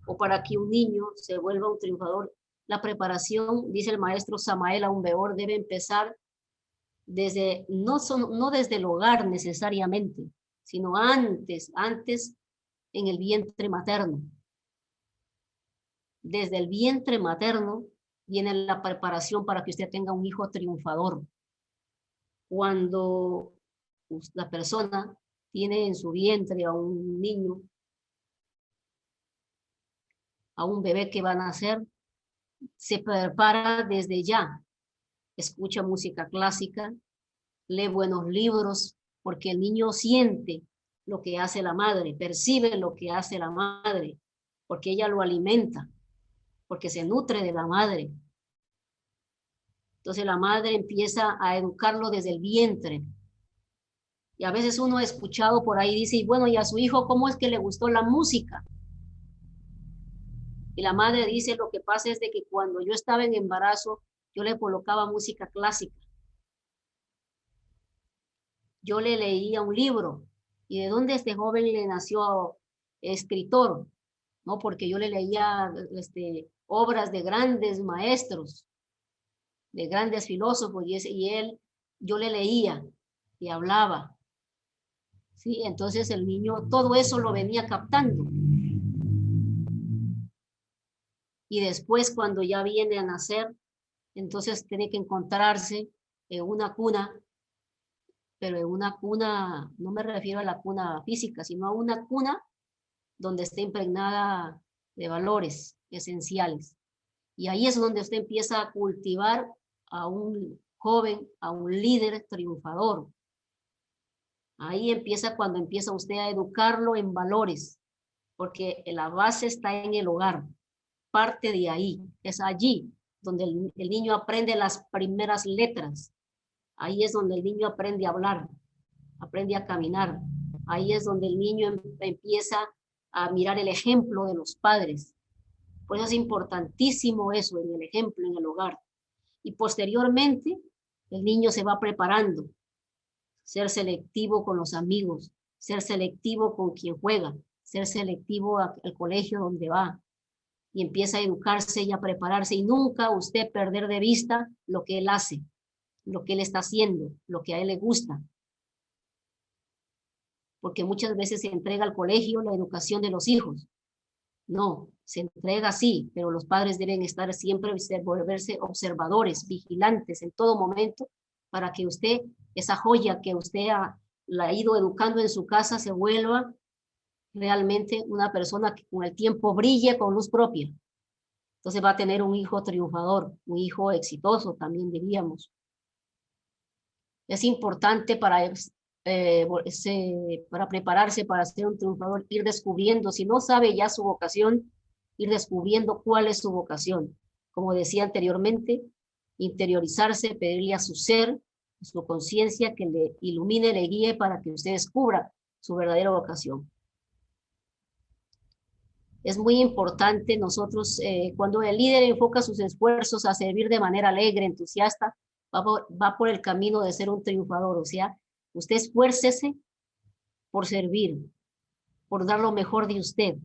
o para que un niño se vuelva un triunfador, la preparación, dice el maestro Samael Aumbeor, debe empezar desde, no desde el hogar necesariamente, sino antes en el vientre materno. Desde el vientre materno viene la preparación para que usted tenga un hijo triunfador. Cuando la persona tiene en su vientre a un niño, a un bebé que va a nacer, se prepara desde ya. Escucha música clásica, lee buenos libros, porque el niño siente lo que hace la madre, percibe lo que hace la madre, porque ella lo alimenta, porque se nutre de la madre. Entonces la madre empieza a educarlo desde el vientre. Y a veces uno ha escuchado por ahí, dice, y bueno, ¿y a su hijo cómo es que le gustó la música? Y la madre dice, lo que pasa es de que cuando yo estaba en embarazo, yo le colocaba música clásica. Yo le leía un libro. ¿Y de dónde este joven le nació escritor? ¿No? Porque yo le leía obras de grandes maestros, de grandes filósofos, y él, yo le leía y hablaba. ¿Sí? Entonces el niño todo eso lo venía captando. Y después cuando ya viene a nacer, entonces tiene que encontrarse en una cuna, pero en una cuna, no me refiero a la cuna física, sino a una cuna donde esté impregnada de valores esenciales. Y ahí es donde usted empieza a cultivar a un joven, a un líder triunfador. Ahí empieza cuando empieza usted a educarlo en valores, porque la base está en el hogar, parte de ahí, es allí donde el niño aprende las primeras letras, ahí es donde el niño aprende a hablar, aprende a caminar, ahí es donde el niño empieza a mirar el ejemplo de los padres. Por eso es importantísimo eso, en el ejemplo, en el hogar. Y posteriormente, el niño se va preparando, ser selectivo con los amigos, ser selectivo con quien juega, ser selectivo al colegio donde va, y empieza a educarse y a prepararse, y nunca usted perder de vista lo que él hace, lo que él está haciendo, lo que a él le gusta. Porque muchas veces se entrega al colegio la educación de los hijos. No, se entrega sí, pero los padres deben estar siempre, volverse observadores, vigilantes en todo momento, para que usted, esa joya que usted la ha ido educando en su casa, se vuelva realmente una persona que con el tiempo brille con luz propia. Entonces va a tener un hijo triunfador, un hijo exitoso, también diríamos. Es importante para prepararse para ser un triunfador, ir descubriendo, si no sabe ya su vocación, ir descubriendo cuál es su vocación. Como decía anteriormente, interiorizarse, pedirle a su ser, a su conciencia, que le ilumine, le guíe para que usted descubra su verdadera vocación. Es muy importante nosotros, cuando el líder enfoca sus esfuerzos a servir de manera alegre, entusiasta, va por el camino de ser un triunfador. O sea, usted esfuércese por servir, por dar lo mejor de usted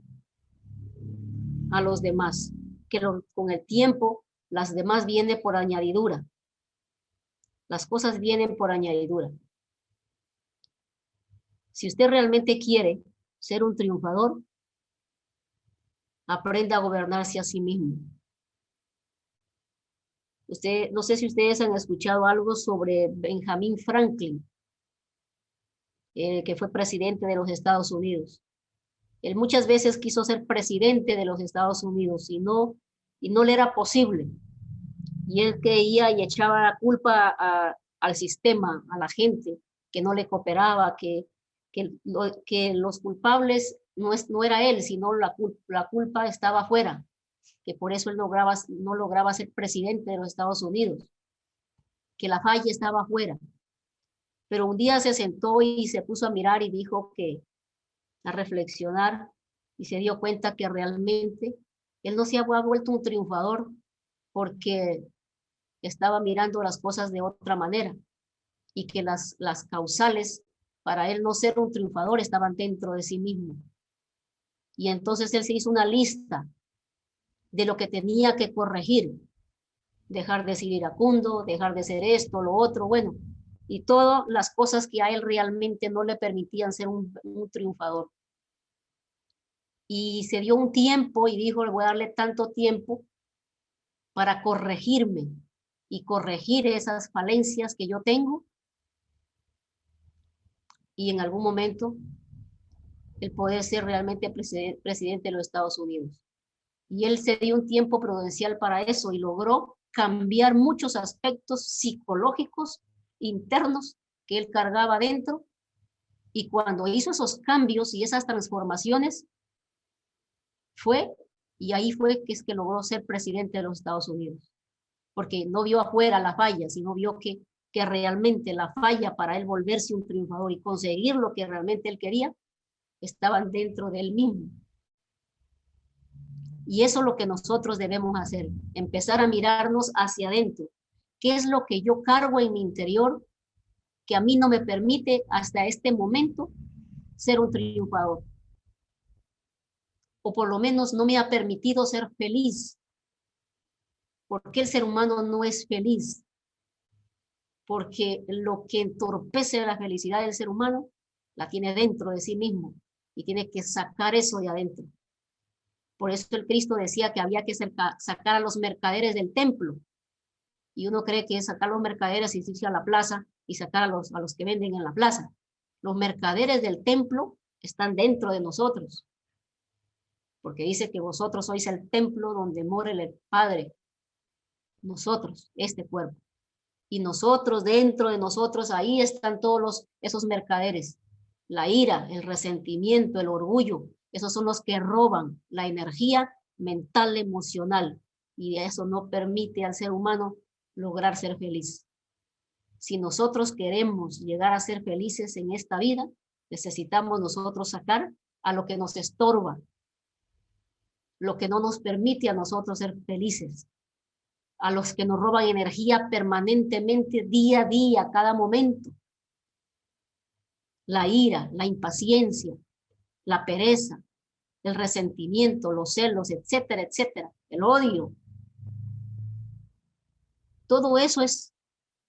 a los demás, que con el tiempo las demás vienen por añadidura. Las cosas vienen por añadidura. Si usted realmente quiere ser un triunfador, aprenda a gobernarse a sí mismo. No sé si ustedes han escuchado algo sobre Benjamin Franklin, que fue presidente de los Estados Unidos. Él muchas veces quiso ser presidente de los Estados Unidos y no le era posible. Y él creía y echaba la culpa al sistema, a la gente que no le cooperaba, que los culpables no era él, sino la culpa estaba afuera, que por eso él no lograba ser presidente de los Estados Unidos, que la falla estaba afuera. Pero un día se sentó y se puso a mirar y dijo a reflexionar, y se dio cuenta que realmente él no se había vuelto un triunfador porque estaba mirando las cosas de otra manera, y que las causales para él no ser un triunfador estaban dentro de sí mismo. Y entonces él se hizo una lista de lo que tenía que corregir, dejar de ser iracundo, dejar de ser esto, lo otro, bueno, y todas las cosas que a él realmente no le permitían ser un triunfador. Y se dio un tiempo y dijo, le voy a darle tanto tiempo para corregirme y corregir esas falencias que yo tengo, y en algún momento el poder ser realmente presidente de los Estados Unidos. Y él se dio un tiempo prudencial para eso y logró cambiar muchos aspectos psicológicos internos que él cargaba dentro, Y cuando hizo esos cambios y esas transformaciones, y ahí fue que es que logró ser presidente de los Estados Unidos. Porque no vio afuera la falla, sino vio que realmente la falla para él volverse un triunfador y conseguir lo que realmente él quería, estaban dentro de él mismo. Y eso es lo que nosotros debemos hacer, empezar a mirarnos hacia adentro. ¿Qué es lo que yo cargo en mi interior que a mí no me permite hasta este momento ser un triunfador? O por lo menos no me ha permitido ser feliz. ¿Por qué el ser humano no es feliz? Porque lo que entorpece la felicidad del ser humano la tiene dentro de sí mismo y tiene que sacar eso de adentro. Por eso el Cristo decía que había que sacar a los mercaderes del templo. Y uno cree que es sacar a los mercaderes y irse a la plaza y sacar a los que venden en la plaza. Los mercaderes del templo están dentro de nosotros. Porque dice que vosotros sois el templo donde mora el Padre. Nosotros, este cuerpo. Y nosotros, dentro de nosotros, ahí están todos esos mercaderes. La ira, el resentimiento, el orgullo, esos son los que roban la energía mental, emocional. Y eso no permite al ser humano lograr ser feliz. Si nosotros queremos llegar a ser felices en esta vida, necesitamos nosotros sacar a lo que nos estorba, lo que no nos permite a nosotros ser felices, a los que nos roban energía permanentemente, día a día, cada momento. La ira, la impaciencia, la pereza, el resentimiento, los celos, etcétera, etcétera, el odio. Todo eso es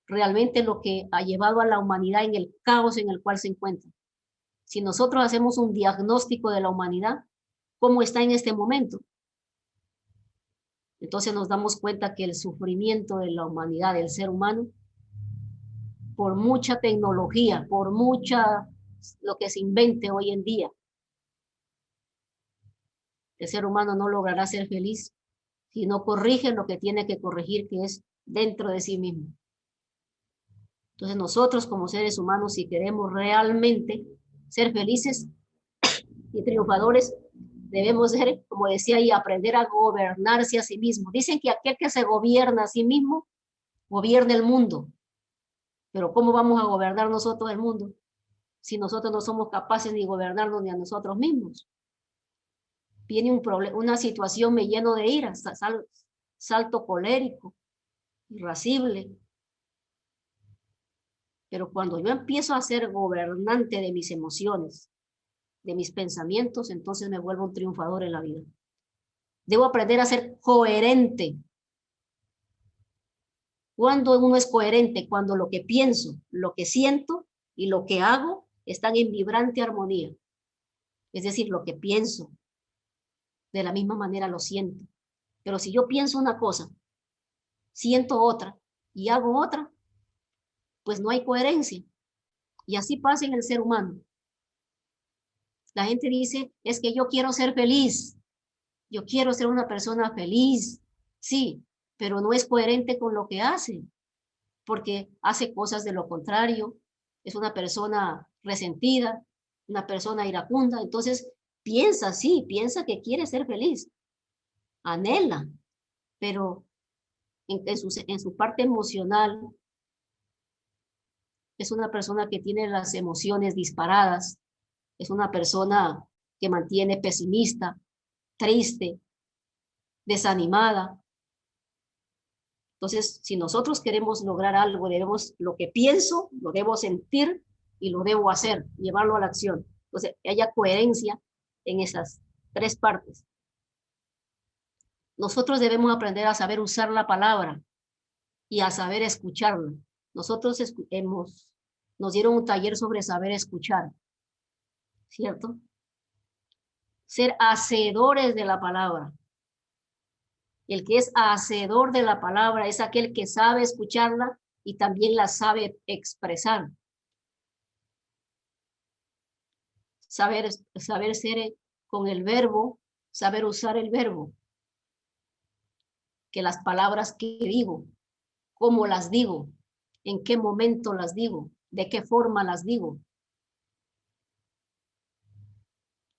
realmente lo que ha llevado a la humanidad en el caos en el cual se encuentra. Si nosotros hacemos un diagnóstico de la humanidad, ¿cómo está en este momento? Entonces nos damos cuenta que el sufrimiento de la humanidad, del ser humano, por mucha tecnología, por mucha lo que se invente hoy en día, el ser humano no logrará ser feliz si no corrige lo que tiene que corregir, que es dentro de sí mismo. Entonces nosotros como seres humanos, si queremos realmente ser felices y triunfadores, debemos ser, como decía, y aprender a gobernarse a sí mismo. Dicen que aquel que se gobierna a sí mismo, gobierna el mundo. Pero ¿cómo vamos a gobernar nosotros el mundo si nosotros no somos capaces ni gobernarnos ni a nosotros mismos? Viene una situación me lleno de ira, salto colérico, irascible. Pero cuando yo empiezo a ser gobernante de mis emociones, de mis pensamientos, entonces me vuelvo un triunfador en la vida. Debo aprender a ser coherente. Cuando uno es coherente, cuando lo que pienso, lo que siento y lo que hago están en vibrante armonía. Es decir, lo que pienso, de la misma manera lo siento. Pero si yo pienso una cosa, siento otra y hago otra, pues no hay coherencia. Y así pasa en el ser humano. La gente dice, es que yo quiero ser feliz. Yo quiero ser una persona feliz. Sí, pero no es coherente con lo que hace, porque hace cosas de lo contrario. Es una persona resentida, una persona iracunda. Entonces, piensa, sí, piensa que quiere ser feliz. Anhela, pero en su parte emocional es una persona que tiene las emociones disparadas, es una persona que mantiene pesimista, triste, desanimada. Entonces, si nosotros queremos lograr algo, lo que pienso, lo debo sentir y lo debo hacer, llevarlo a la acción. Entonces, que haya coherencia en esas tres partes. Nosotros debemos aprender a saber usar la palabra y a saber escucharla. Nosotros nos dieron un taller sobre saber escuchar, ¿cierto? Ser hacedores de la palabra. El que es hacedor de la palabra es aquel que sabe escucharla y también la sabe expresar. Saber ser con el verbo, saber usar el verbo. Que las palabras que digo, cómo las digo, en qué momento las digo, de qué forma las digo.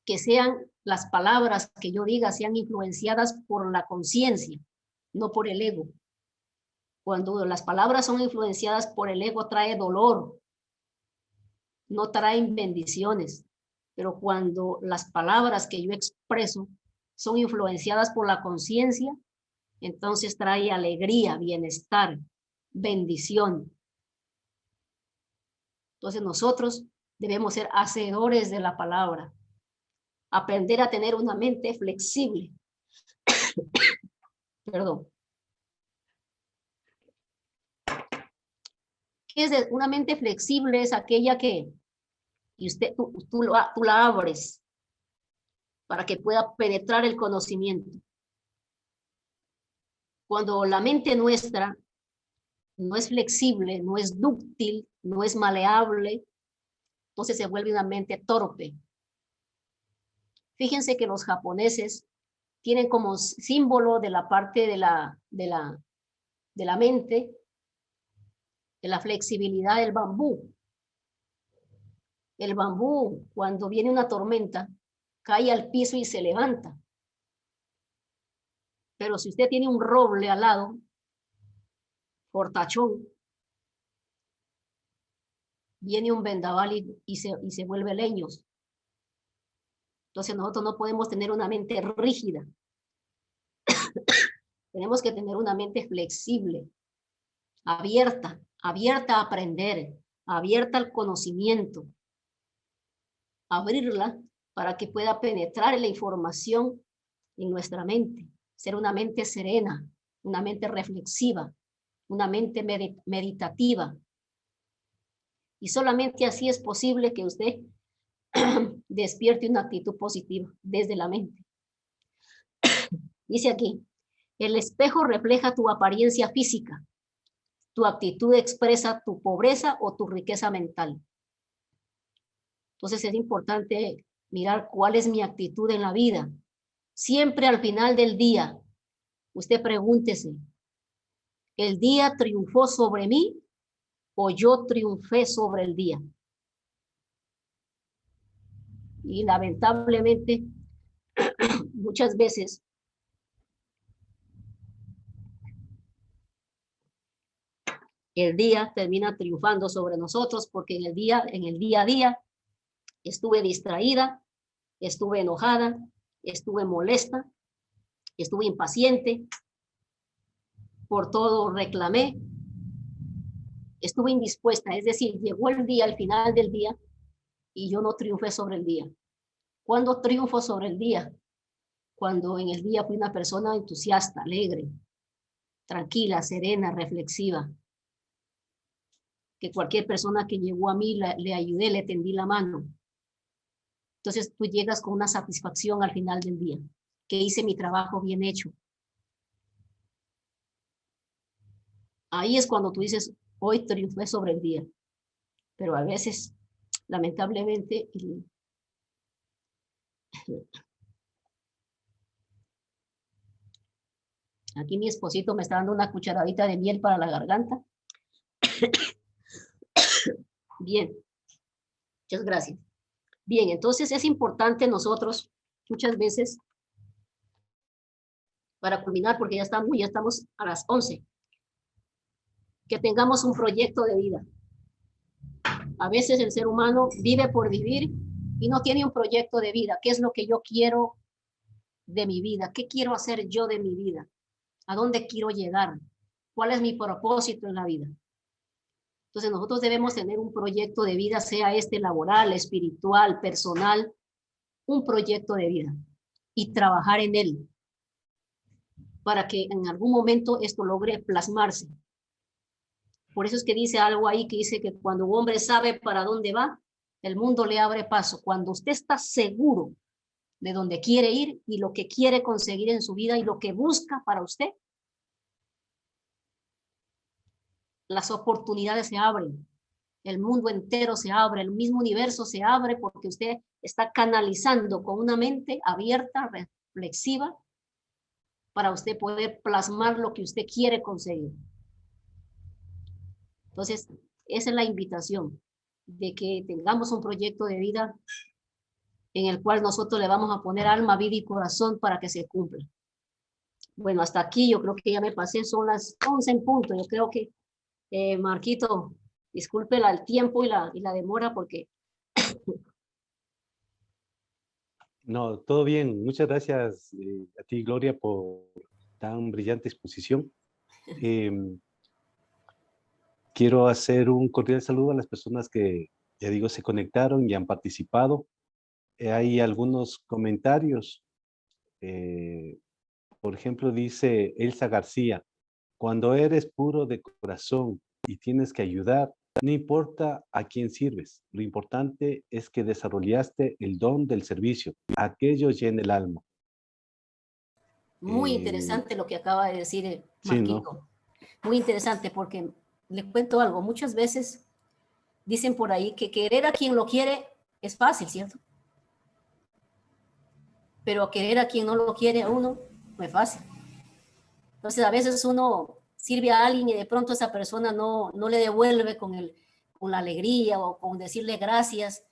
que sean las palabras que yo diga, sean influenciadas por la conciencia, no por el ego. Cuando las palabras son influenciadas por el ego, trae dolor, no traen bendiciones. Pero cuando las palabras que yo expreso son influenciadas por la conciencia, entonces trae alegría, bienestar, bendición. Entonces nosotros debemos ser hacedores de la palabra, aprender a tener una mente flexible. Perdón. ¿Qué es una mente flexible? Es aquella que y tú la abres para que pueda penetrar el conocimiento. Cuando la mente nuestra no es flexible, no es dúctil, no es maleable, entonces se vuelve una mente torpe. Fíjense que los japoneses tienen como símbolo de la parte de la mente, de la flexibilidad del bambú. El bambú, cuando viene una tormenta, cae al piso y se levanta. Pero si usted tiene un roble al lado, fortachón, viene un vendaval y se vuelve leños. Entonces nosotros no podemos tener una mente rígida. Tenemos que tener una mente flexible, abierta a aprender, abierta al conocimiento. Abrirla para que pueda penetrar la información en nuestra mente. Ser una mente serena, una mente reflexiva, una mente meditativa. Y solamente así es posible que usted despierte una actitud positiva desde la mente. Dice aquí, el espejo refleja tu apariencia física. Tu actitud expresa tu pobreza o tu riqueza mental. Entonces es importante mirar cuál es mi actitud en la vida. Siempre al final del día, usted pregúntese, ¿el día triunfó sobre mí o yo triunfé sobre el día? Y lamentablemente, muchas veces, el día termina triunfando sobre nosotros porque en el día a día, estuve distraída, estuve enojada, estuve molesta, estuve impaciente, por todo reclamé, estuve indispuesta, es decir, llegó el día, al final del día, y yo no triunfé sobre el día. ¿Cuándo triunfo sobre el día? Cuando en el día fui una persona entusiasta, alegre, tranquila, serena, reflexiva, que cualquier persona que llegó a mí le ayudé, le tendí la mano. Entonces tú llegas con una satisfacción al final del día, que hice mi trabajo bien hecho. Ahí es cuando tú dices, hoy triunfé sobre el día. Pero a veces, lamentablemente, aquí mi esposito me está dando una cucharadita de miel para la garganta. Bien, muchas gracias. Bien, entonces es importante nosotros muchas veces, para culminar, porque ya estamos a las 11, que tengamos un proyecto de vida. A veces el ser humano vive por vivir y no tiene un proyecto de vida. ¿Qué es lo que yo quiero de mi vida? ¿Qué quiero hacer yo de mi vida? ¿A dónde quiero llegar? ¿Cuál es mi propósito en la vida? Entonces nosotros debemos tener un proyecto de vida, sea este laboral, espiritual, personal, un proyecto de vida y trabajar en él para que en algún momento esto logre plasmarse. Por eso es que dice algo ahí que dice que cuando un hombre sabe para dónde va, el mundo le abre paso. Cuando usted está seguro de dónde quiere ir y lo que quiere conseguir en su vida y lo que busca para usted, las oportunidades se abren, el mundo entero se abre, el mismo universo se abre porque usted está canalizando con una mente abierta, reflexiva, para usted poder plasmar lo que usted quiere conseguir. Entonces, esa es la invitación, de que tengamos un proyecto de vida en el cual nosotros le vamos a poner alma, vida y corazón para que se cumpla. Bueno, hasta aquí yo creo que ya me pasé, son las 11 en punto. Yo creo que, Marquito, disculpe el tiempo y la demora porque... No, todo bien. Muchas gracias a ti, Gloria, por tan brillante exposición. Quiero hacer un cordial saludo a las personas que, ya digo, se conectaron y han participado. Hay algunos comentarios. Por ejemplo, dice Elsa García, cuando eres puro de corazón y tienes que ayudar, no importa a quién sirves, lo importante es que desarrollaste el don del servicio, aquello llena el alma. Muy interesante lo que acaba de decir Sí, ¿no? Marquito. Muy interesante porque les cuento algo. Muchas veces dicen por ahí que querer a quien lo quiere es fácil, ¿cierto? Pero querer a quien no lo quiere a uno no es fácil. Entonces a veces uno sirve a alguien y de pronto esa persona no le devuelve con la alegría o con decirle gracias.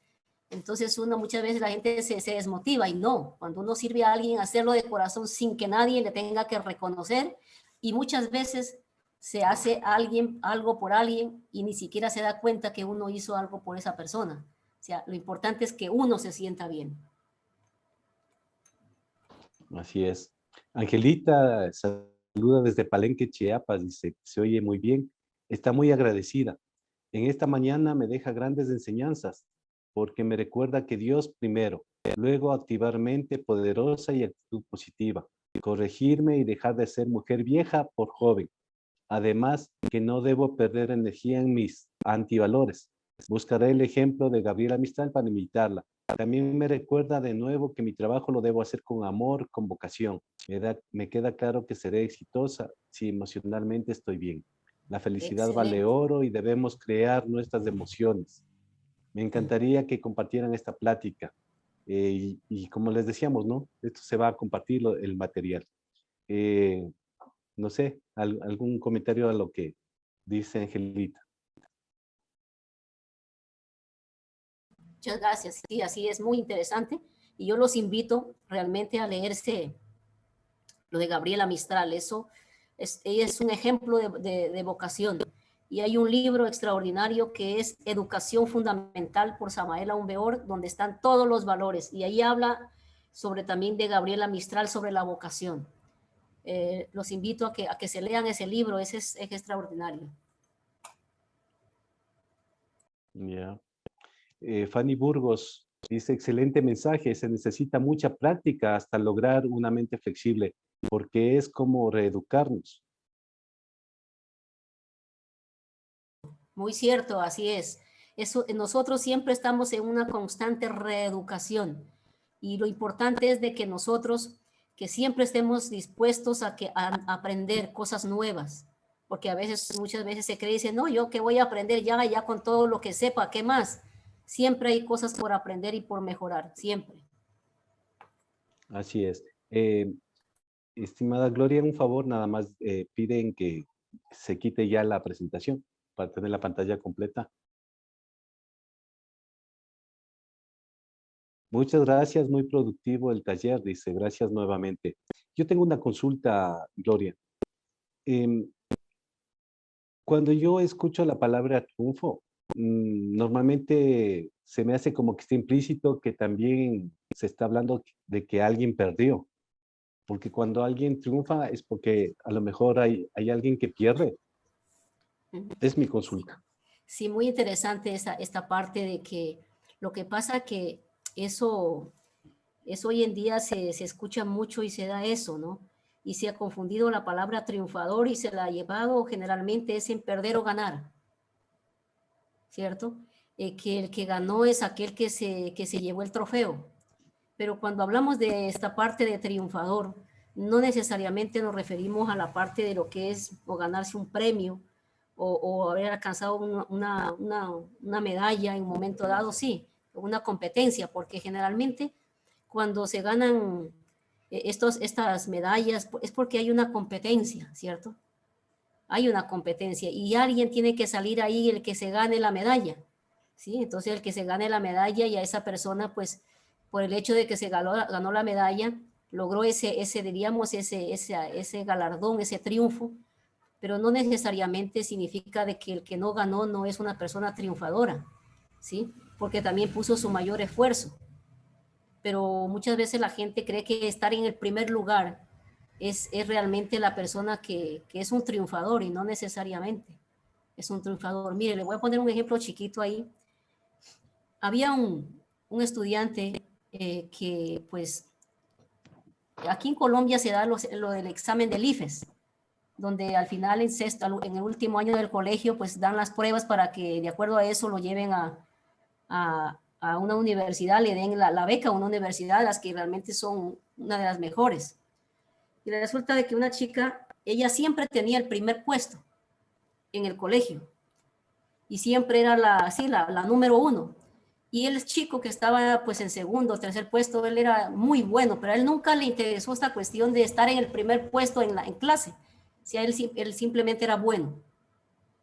Entonces uno muchas veces la gente se desmotiva y no, cuando uno sirve a alguien, hacerlo de corazón sin que nadie le tenga que reconocer y muchas veces se hace alguien algo por alguien y ni siquiera se da cuenta que uno hizo algo por esa persona. O sea, lo importante es que uno se sienta bien. Así es. Angelita saluda desde Palenque, Chiapas, dice, se oye muy bien, está muy agradecida. En esta mañana me deja grandes enseñanzas, porque me recuerda que Dios primero, luego activar mente poderosa y actitud positiva, corregirme y dejar de ser mujer vieja por joven. Además, que no debo perder energía en mis antivalores. Buscaré el ejemplo de Gabriela Mistral para imitarla. También me recuerda de nuevo que mi trabajo lo debo hacer con amor, con vocación. Me queda claro que seré exitosa si emocionalmente estoy bien. La felicidad vale Excelente. oro y debemos crear nuestras emociones. Me encantaría que compartieran esta plática. Y como les decíamos, ¿no? Esto se va a compartir el material. Eh, no sé, algún comentario a lo que dice Angelita. Muchas gracias. Sí, así es muy interesante. Y yo los invito realmente a leerse lo de Gabriela Mistral. Ella es un ejemplo de vocación. Y hay un libro extraordinario que es Educación Fundamental por Samael Aumbeor, donde están todos los valores. Y ahí habla sobre también de Gabriela Mistral sobre la vocación. Los invito a que se lean ese libro, ese es extraordinario. Yeah. Fanny Burgos dice, excelente mensaje, se necesita mucha práctica hasta lograr una mente flexible, porque es como reeducarnos. Muy cierto, así es. Nosotros siempre estamos en una constante reeducación y lo importante es de que nosotros que siempre estemos dispuestos a aprender cosas nuevas, porque a veces, muchas veces se cree, dice, no, yo que voy a aprender ya con todo lo que sepa, ¿qué más? Siempre hay cosas por aprender y por mejorar, siempre. Así es. Estimada Gloria, un favor, nada más piden que se quite ya la presentación para tener la pantalla completa. Muchas gracias, muy productivo el taller, dice, gracias nuevamente. Yo tengo una consulta, Gloria. Em, Cuando yo escucho la palabra triunfo, normalmente se me hace como que está implícito que también se está hablando de que alguien perdió, porque cuando alguien triunfa es porque a lo mejor hay alguien que pierde. Es mi Sí, consulta. sí, muy interesante esta parte de que lo que pasa que eso hoy en día se escucha mucho y se da eso, ¿no? Y se ha confundido la palabra triunfador y se la ha llevado generalmente es en perder o ganar, ¿cierto? Que el que ganó es aquel que se llevó el trofeo. Pero cuando hablamos de esta parte de triunfador, no necesariamente nos referimos a la parte de lo que es o ganarse un premio o haber alcanzado una medalla en un momento dado, sí, una competencia, porque generalmente cuando se ganan estas medallas es porque hay una competencia, ¿cierto? Hay una competencia y alguien tiene que salir ahí el que se gane la medalla, ¿sí? Entonces el que se gane la medalla y a esa persona pues por el hecho de que se ganó la medalla, logró diríamos, ese galardón, ese triunfo, pero no necesariamente significa de que el que no ganó no es una persona triunfadora, ¿sí? Porque también puso su mayor esfuerzo. Pero muchas veces la gente cree que estar en el primer lugar es realmente la persona que es un triunfador, y no necesariamente es un triunfador. Mire, le voy a poner un ejemplo chiquito ahí. Había un estudiante que pues aquí en Colombia se da lo del examen del IFES, donde al final en el último año del colegio pues dan las pruebas para que de acuerdo a eso lo lleven a una universidad, le den la beca a una universidad, las que realmente son una de las mejores. Y resulta de que una chica, ella siempre tenía el primer puesto en el colegio y siempre era la número 1. Y el chico que estaba pues en segundo o tercer puesto, él era muy bueno, pero a él nunca le interesó esta cuestión de estar en el primer puesto en clase. Si a él simplemente era bueno.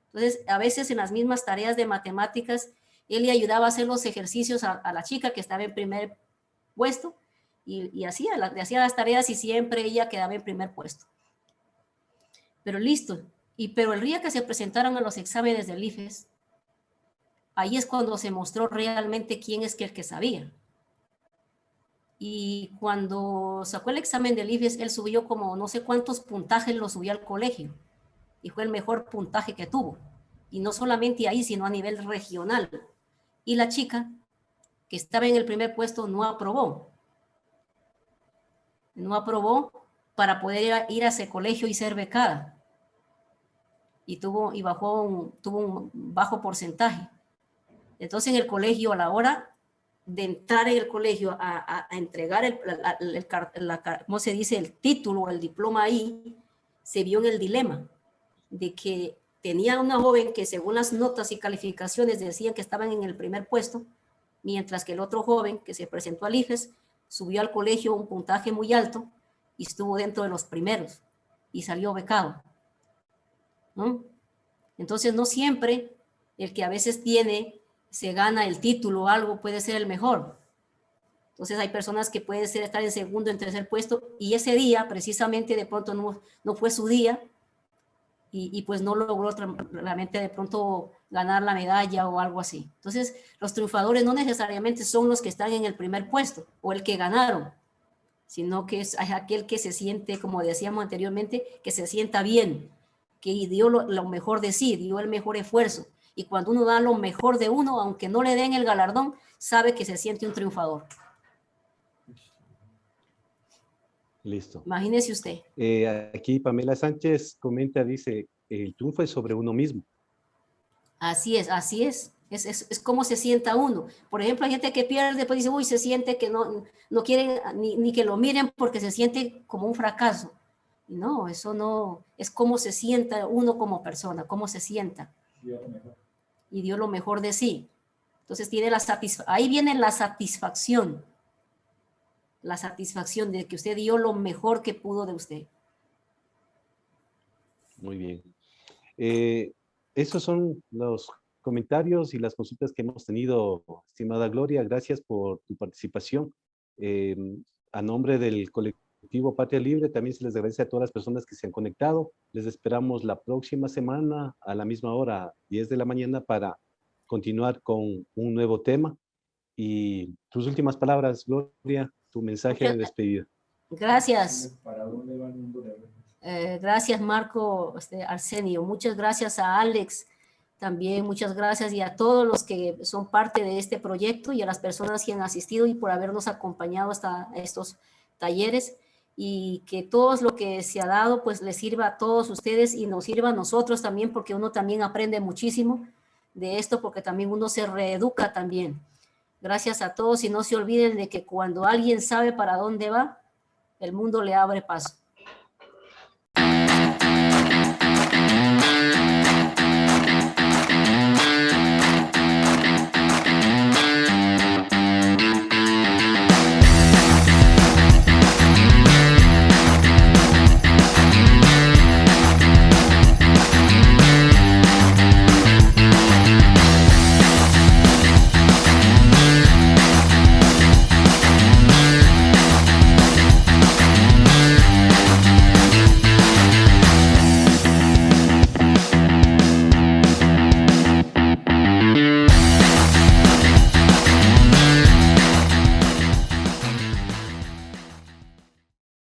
Entonces, a veces en las mismas tareas de matemáticas, él le ayudaba a hacer los ejercicios a la chica que estaba en primer puesto y le hacía las tareas y siempre ella quedaba en primer puesto. Pero listo. Pero el día que se presentaron a los exámenes del IFES, ahí es cuando se mostró realmente quién es el que sabía. Y cuando sacó el examen del IFES, él subió como no sé cuántos puntajes lo subió al colegio. Y fue el mejor puntaje que tuvo. Y no solamente ahí, sino a nivel regional. Y la chica que estaba en el primer puesto no aprobó. No aprobó para poder ir a ese colegio y ser becada. Y tuvo un bajo porcentaje. Entonces en el colegio, a la hora de entrar en el colegio a entregar ¿cómo se dice? El título o el diploma ahí, se vio en el dilema de que tenía una joven que según las notas y calificaciones decían que estaban en el primer puesto, mientras que el otro joven que se presentó al IFES subió al colegio un puntaje muy alto y estuvo dentro de los primeros y salió becado, ¿no? Entonces no siempre el que a veces se gana el título o algo puede ser el mejor. Entonces hay personas que pueden estar en segundo, en tercer puesto, y ese día precisamente de pronto no fue su día, y pues no logró realmente de pronto ganar la medalla o algo así. Entonces los triunfadores no necesariamente son los que están en el primer puesto o el que ganaron, sino que es aquel que se siente, como decíamos anteriormente, que se sienta bien, que dio lo mejor de sí, dio el mejor esfuerzo. Y cuando uno da lo mejor de uno, aunque no le den el galardón, sabe que se siente un triunfador. Listo. Imagínese usted. Aquí Pamela Sánchez comenta, dice, el triunfo es sobre uno mismo. Así es, así es. Es como se sienta uno. Por ejemplo, hay gente que pierde, después dice, uy, se siente que no quieren ni que lo miren porque se siente como un fracaso. No, eso no, es cómo se sienta uno como persona, cómo se sienta. Y dio lo mejor de sí. Entonces tiene ahí viene la satisfacción de que usted dio lo mejor que pudo de usted. Muy bien. Esos son los comentarios y las consultas que hemos tenido, estimada Gloria. Gracias por tu participación. A nombre del colectivo Patria Libre, también se les agradece a todas las personas que se han conectado. Les esperamos la próxima semana a la misma hora, 10 de la mañana, para continuar con un nuevo tema. Y tus últimas palabras, Gloria, tu mensaje de despedida. Gracias. ¿Para dónde va el mundo de hoy? Gracias, Marco Arsenio. Muchas gracias a Alex también. Muchas gracias y a todos los que son parte de este proyecto y a las personas que han asistido y por habernos acompañado hasta estos talleres, y que todo lo que se ha dado pues les sirva a todos ustedes y nos sirva a nosotros también, porque uno también aprende muchísimo de esto, porque también uno se reeduca también. Gracias a todos y no se olviden de que cuando alguien sabe para dónde va, el mundo le abre paso.